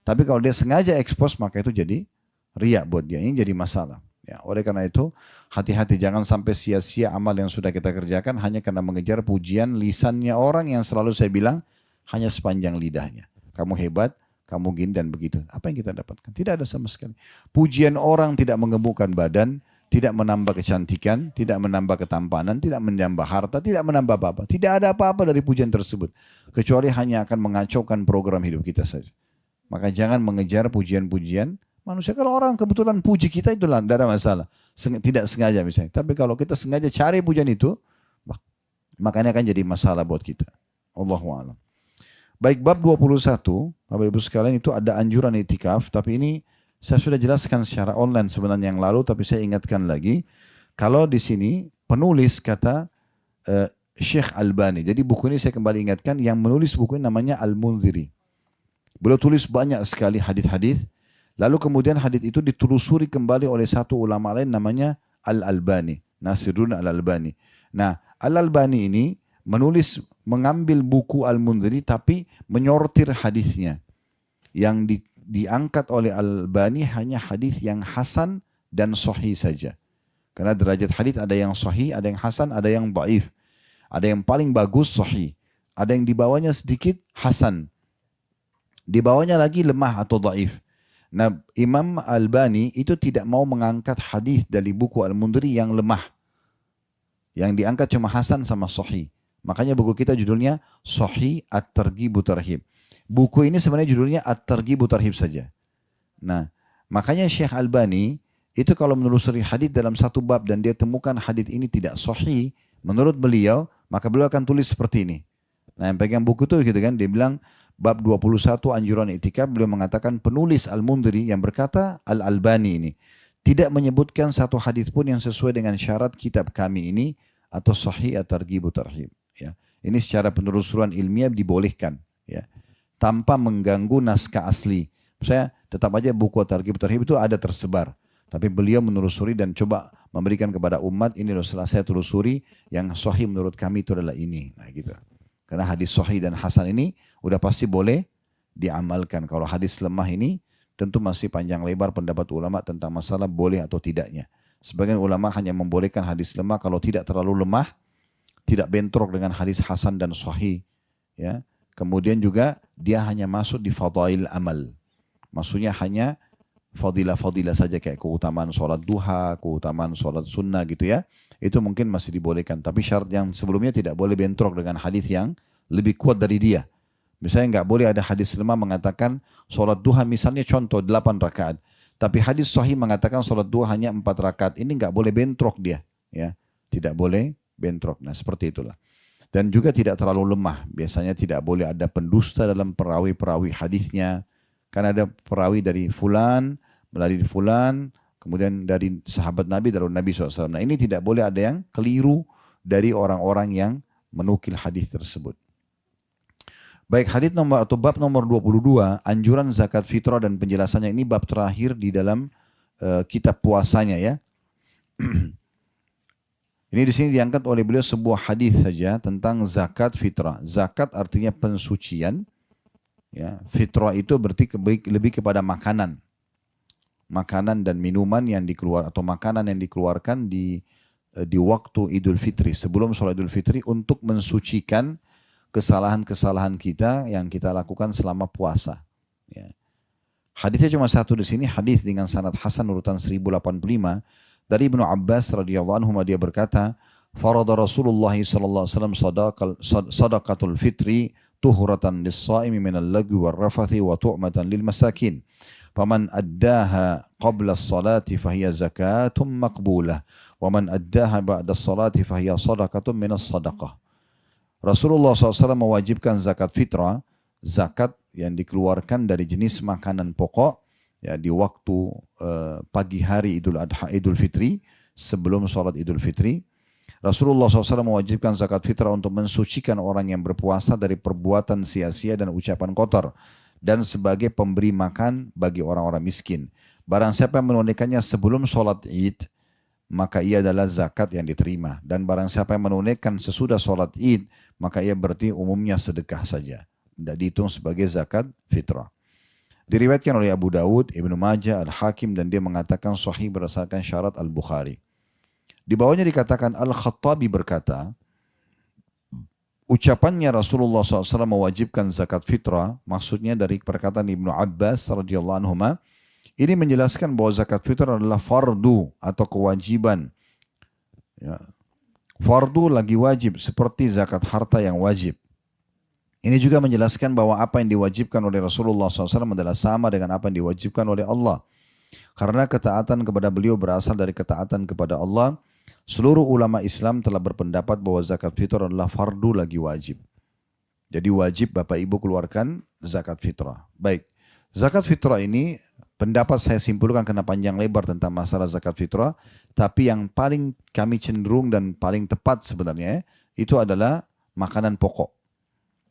Tapi kalau dia sengaja expose, maka itu jadi riak buat dia, ini jadi masalah. Ya, oleh karena itu, hati-hati jangan sampai sia-sia amal yang sudah kita kerjakan hanya karena mengejar pujian lisannya orang yang selalu saya bilang, hanya sepanjang lidahnya. Kamu hebat, kamu gini dan begitu. Apa yang kita dapatkan? Tidak ada sama sekali. Pujian orang tidak mengemukkan badan, tidak menambah kecantikan, tidak menambah ketampanan, tidak menambah harta, tidak menambah apa-apa. Tidak ada apa-apa dari pujian tersebut. Kecuali hanya akan mengacaukan program hidup kita saja. Maka jangan mengejar pujian-pujian manusia. Kalau orang kebetulan puji kita itulah, tidak ada masalah. Tidak sengaja misalnya. Tapi kalau kita sengaja cari pujian itu, makanya akan jadi masalah buat kita. Allahu a'lam. Baik, bab 21, Bapak Ibu sekalian, itu ada anjuran itikaf, tapi ini saya sudah jelaskan secara online sebenarnya yang lalu, tapi saya ingatkan lagi. Kalau di sini penulis kata Syekh Albani, jadi buku ini saya kembali ingatkan, yang menulis buku ini namanya Al-Munziri. Beliau tulis banyak sekali hadis-hadis, lalu kemudian hadis itu ditelusuri kembali oleh satu ulama lain namanya Al-Albani, Nasiruddin Al-Albani. Nah, Al-Albani ini menulis, mengambil buku Al-Munziri tapi menyortir hadisnya. Yang diangkat oleh Al-Albani hanya hadis yang hasan dan sahih saja. Karena derajat hadis ada yang sahih, ada yang hasan, ada yang dhaif. Ada yang paling bagus sahih. Ada yang di bawahnya sedikit hasan. Di bawahnya lagi lemah atau dhaif. Nah, Imam Al-Albani itu tidak mau mengangkat hadis dari buku Al-Munziri yang lemah. Yang diangkat cuma hasan sama sahih. Makanya buku kita judulnya Sahih At-Targhib Tarhib. Buku ini sebenarnya judulnya At-Targhib Tarhib saja. Nah, makanya Syekh Albani itu kalau menelusuri hadis dalam satu bab dan dia temukan hadis ini tidak sahih menurut beliau, maka beliau akan tulis seperti ini. Nah, yang pegang buku itu gitu kan, dia bilang bab 21 anjuran itikaf, beliau mengatakan penulis Al-Munziri yang berkata Al-Albani ini tidak menyebutkan satu hadis pun yang sesuai dengan syarat kitab kami ini atau Sahih At-Targhib Tarhib. Ya, ini secara penelusuran ilmiah dibolehkan, ya, tanpa mengganggu naskah asli. Saya tetap aja buku At-Targhib Tarhib itu ada tersebar, tapi beliau menelusuri dan coba memberikan kepada umat ini loh, setelah saya telusuri yang sahih menurut kami itu adalah ini. Nah gitu. Karena hadis sahih dan hasan ini udah pasti boleh diamalkan. Kalau hadis lemah ini tentu masih panjang lebar pendapat ulama tentang masalah boleh atau tidaknya. Sebagian ulama hanya membolehkan hadis lemah kalau tidak terlalu lemah, tidak bentrok dengan hadis hasan dan sahih, ya. Kemudian juga dia hanya masuk di fadail amal. Maksudnya hanya fadilah-fadilah saja kayak keutamaan sholat duha, keutamaan sholat sunnah gitu ya. Itu mungkin masih dibolehkan. Tapi syarat yang sebelumnya tidak boleh bentrok dengan hadis yang lebih kuat dari dia. Misalnya nggak boleh ada hadis lemah mengatakan sholat duha misalnya contoh 8 rakaat. Tapi hadis sahih mengatakan sholat duha hanya 4 rakaat. Ini nggak boleh bentrok dia, ya. Tidak boleh bentrok. Nah seperti itulah. Dan juga tidak terlalu lemah. Biasanya tidak boleh ada pendusta dalam perawi-perawi hadisnya. Karena ada perawi dari fulan, melalui fulan, kemudian dari sahabat Nabi, dari Nabi SAW. Nah ini tidak boleh ada yang keliru dari orang-orang yang menukil hadis tersebut. Baik, hadis nomor atau bab nomor 22, anjuran zakat fitrah dan penjelasannya, ini bab terakhir di dalam kitab puasanya ya. Ini di sini diangkat oleh beliau sebuah hadis saja tentang zakat fitrah. Zakat artinya pensucian. Ya, fitrah itu berarti lebih kepada makanan. makanan dan minuman yang dikeluarkan atau makanan yang dikeluarkan di waktu Idul Fitri, sebelum sholat Idul Fitri untuk mensucikan kesalahan-kesalahan kita yang kita lakukan selama puasa. Ya. Hadisnya cuma satu di sini, hadis dengan sanad hasan urutan 1085 dari Ibnu Abbas radhiyallahu anhu, dia berkata, "Farada Rasulullah sallallahu alaihi wasallam sadaqatul fitri tuhuratan lis-shaimi minal lagwi war rafathi wa tu'matan lil masakin. Faman addaha qabla as-salati fahiya zakatun maqbulah wa man addaha ba'da as-salati fahiya sadaqatun minas sadaqah." Rasulullah SAW mewajibkan zakat fitrah, zakat yang dikeluarkan dari jenis makanan pokok ya di waktu pagi hari Idul Adha, Idul Fitri, sebelum sholat Idul Fitri. Rasulullah SAW mewajibkan zakat fitrah untuk mensucikan orang yang berpuasa dari perbuatan sia-sia dan ucapan kotor, dan sebagai pemberi makan bagi orang-orang miskin. Barang siapa yang menunaikannya sebelum sholat Id, maka ia adalah zakat yang diterima. Dan barang siapa yang menunaikan sesudah sholat Id, maka ia berarti umumnya sedekah saja, tidak dihitung sebagai zakat fitrah. Diriwayatkan oleh Abu Dawud, Ibnu Majah, Al-Hakim, dan dia mengatakan sahih berdasarkan syarat Al-Bukhari. Di bawahnya dikatakan Al-Khattabi berkata, ucapannya Rasulullah SAW mewajibkan zakat fitrah, maksudnya dari perkataan Ibnu Abbas radhiyallahu anhuma, ini menjelaskan bahwa zakat fitrah adalah fardu atau kewajiban. Ya. Fardu lagi wajib seperti zakat harta yang wajib. Ini juga menjelaskan bahwa apa yang diwajibkan oleh Rasulullah SAW adalah sama dengan apa yang diwajibkan oleh Allah. Karena ketaatan kepada beliau berasal dari ketaatan kepada Allah, seluruh ulama Islam telah berpendapat bahwa zakat fitrah adalah fardu lagi wajib. Jadi wajib Bapak Ibu keluarkan zakat fitrah. Baik, zakat fitrah ini pendapat saya simpulkan karena panjang lebar tentang masalah zakat fitrah, tapi yang paling kami cenderung dan paling tepat sebenarnya itu adalah makanan pokok.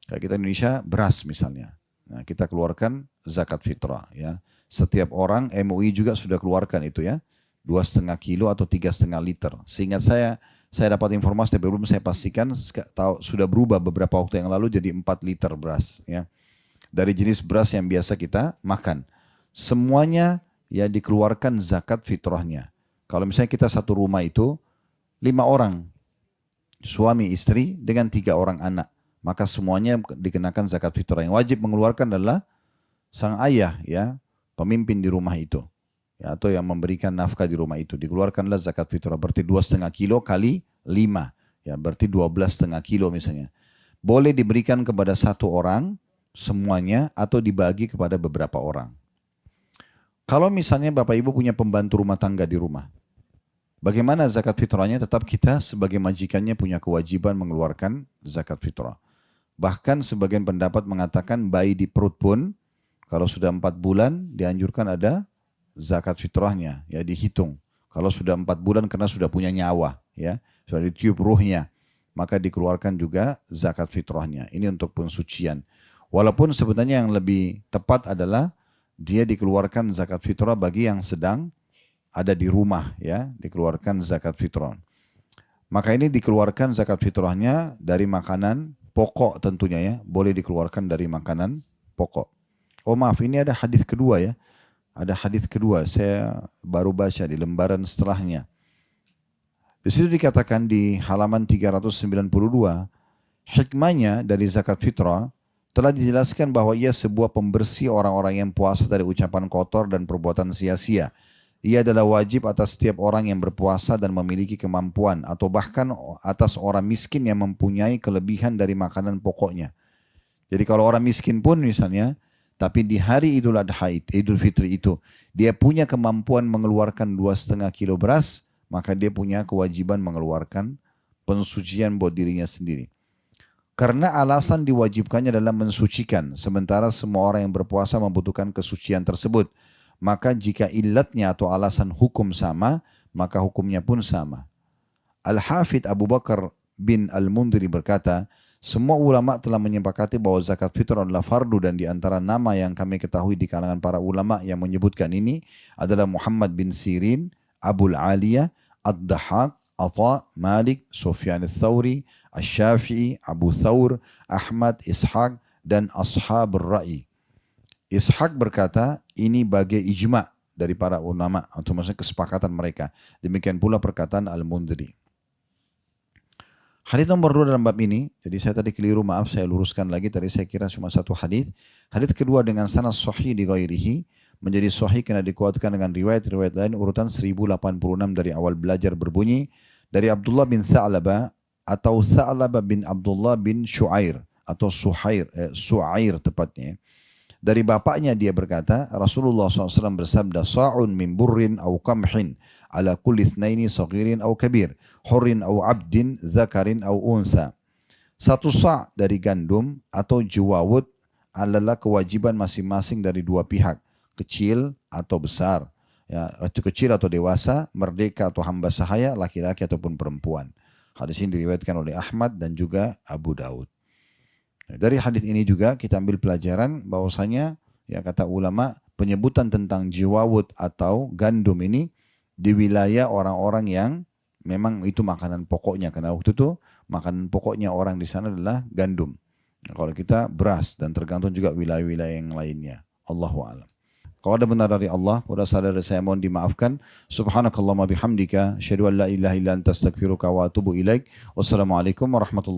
Kayak kita Indonesia beras misalnya, nah, kita keluarkan zakat fitrah ya. Setiap orang, MUI juga sudah keluarkan itu ya, 2,5 kilo atau 3,5 liter. Seingat saya dapat informasi tapi belum saya pastikan, sudah berubah beberapa waktu yang lalu jadi 4 liter beras ya. Dari jenis beras yang biasa kita makan. Semuanya ya dikeluarkan zakat fitrahnya. Kalau misalnya kita satu rumah itu 5 orang, suami istri dengan 3 orang anak, maka semuanya dikenakan zakat fitrah. Yang wajib mengeluarkan adalah sang ayah ya, pemimpin di rumah itu ya, atau yang memberikan nafkah di rumah itu. Dikeluarkanlah zakat fitrah, berarti 2,5 kilo kali 5 ya, berarti 12,5 kilo misalnya. Boleh diberikan kepada satu orang semuanya atau dibagi kepada beberapa orang. Kalau misalnya Bapak Ibu punya pembantu rumah tangga di rumah, bagaimana zakat fitrahnya? Tetap kita sebagai majikannya punya kewajiban mengeluarkan zakat fitrah. Bahkan sebagian pendapat mengatakan bayi di perut pun kalau sudah 4 bulan dianjurkan ada zakat fitrahnya, ya dihitung. Kalau sudah 4 bulan karena sudah punya nyawa, ya sudah ditiup ruhnya, maka dikeluarkan juga zakat fitrahnya. Ini untuk pensucian. Walaupun sebenarnya yang lebih tepat adalah dia dikeluarkan zakat fitrah bagi yang sedang ada di rumah ya, dikeluarkan zakat fitrah. Maka ini dikeluarkan zakat fitrahnya dari makanan pokok tentunya ya, boleh dikeluarkan dari makanan pokok. Oh maaf, ini ada hadis kedua ya. Ada hadis kedua, saya baru baca di lembaran setelahnya. Di situ dikatakan di halaman 392, hikmahnya dari zakat fitrah telah dijelaskan bahwa ia sebuah pembersih orang-orang yang puasa dari ucapan kotor dan perbuatan sia-sia. Ia adalah wajib atas setiap orang yang berpuasa dan memiliki kemampuan, atau bahkan atas orang miskin yang mempunyai kelebihan dari makanan pokoknya. Jadi kalau orang miskin pun misalnya, tapi di hari Idul Adha, Idul Fitri itu, dia punya kemampuan mengeluarkan 2,5 kilo beras, maka dia punya kewajiban mengeluarkan pensucian buat dirinya sendiri. Karena alasan diwajibkannya adalah mensucikan, sementara semua orang yang berpuasa membutuhkan kesucian tersebut. Maka jika ilatnya atau alasan hukum sama, maka hukumnya pun sama. Al-Hafidh Abu Bakar bin Al-Mundhiri berkata, semua ulama telah menyepakati bahwa zakat fitrah adalah fardu, dan di antara nama yang kami ketahui di kalangan para ulama yang menyebutkan ini adalah Muhammad bin Sirin, Abul Aliyah, Ad-Dahhak, Atha, Malik, Sufyan al-Thawri, Asy-Syafi'i, Abu Thawr, Ahmad, Ishaq, dan Ashab ar-Ra'i. Ishaq berkata, ini bagai ijma' dari para ulama atau maksudnya kesepakatan mereka. Demikian pula perkataan Al-Mundhiri. Hadis nomor 2 dalam bab ini, jadi saya tadi keliru, maaf saya luruskan lagi, tadi saya kira cuma satu hadis. Hadis kedua dengan sanad sahih di ghairihi, menjadi sahih karena dikuatkan dengan riwayat-riwayat lain, urutan 1086 dari awal belajar berbunyi, dari Abdullah bin Tha'labah atau Tha'labah bin Abdullah bin Syu'air atau Su'air tepatnya. Dari bapaknya dia berkata, Rasulullah SAW bersabda, Sa'un min burrin au qamhin ala kulli ithnaini saghirin au kabir, hurrin au abdin, zakarin au untha. Satu sa' dari gandum atau juwawud adalah kewajiban masing-masing dari dua pihak, kecil atau besar, ya, itu kecil atau dewasa, merdeka atau hamba sahaya, laki-laki ataupun perempuan. Hadis ini diriwayatkan oleh Ahmad dan juga Abu Daud. Dari hadis ini juga kita ambil pelajaran bahwasanya, ya, kata ulama, penyebutan tentang jiwawud atau gandum ini di wilayah orang-orang yang memang itu makanan pokoknya, karena waktu itu makanan pokoknya orang di sana adalah gandum. Kalau kita beras, dan tergantung juga wilayah-wilayah yang lainnya. Allahu a'lam. Kalau ada benar dari Allah, kalau salah dari saya mohon dimaafkan. Subhanakallahumma bihamdika, asyhadu an la ilaha illa anta astaghfiruka wa atubu ilaik. Wassalamualaikum warahmatullahi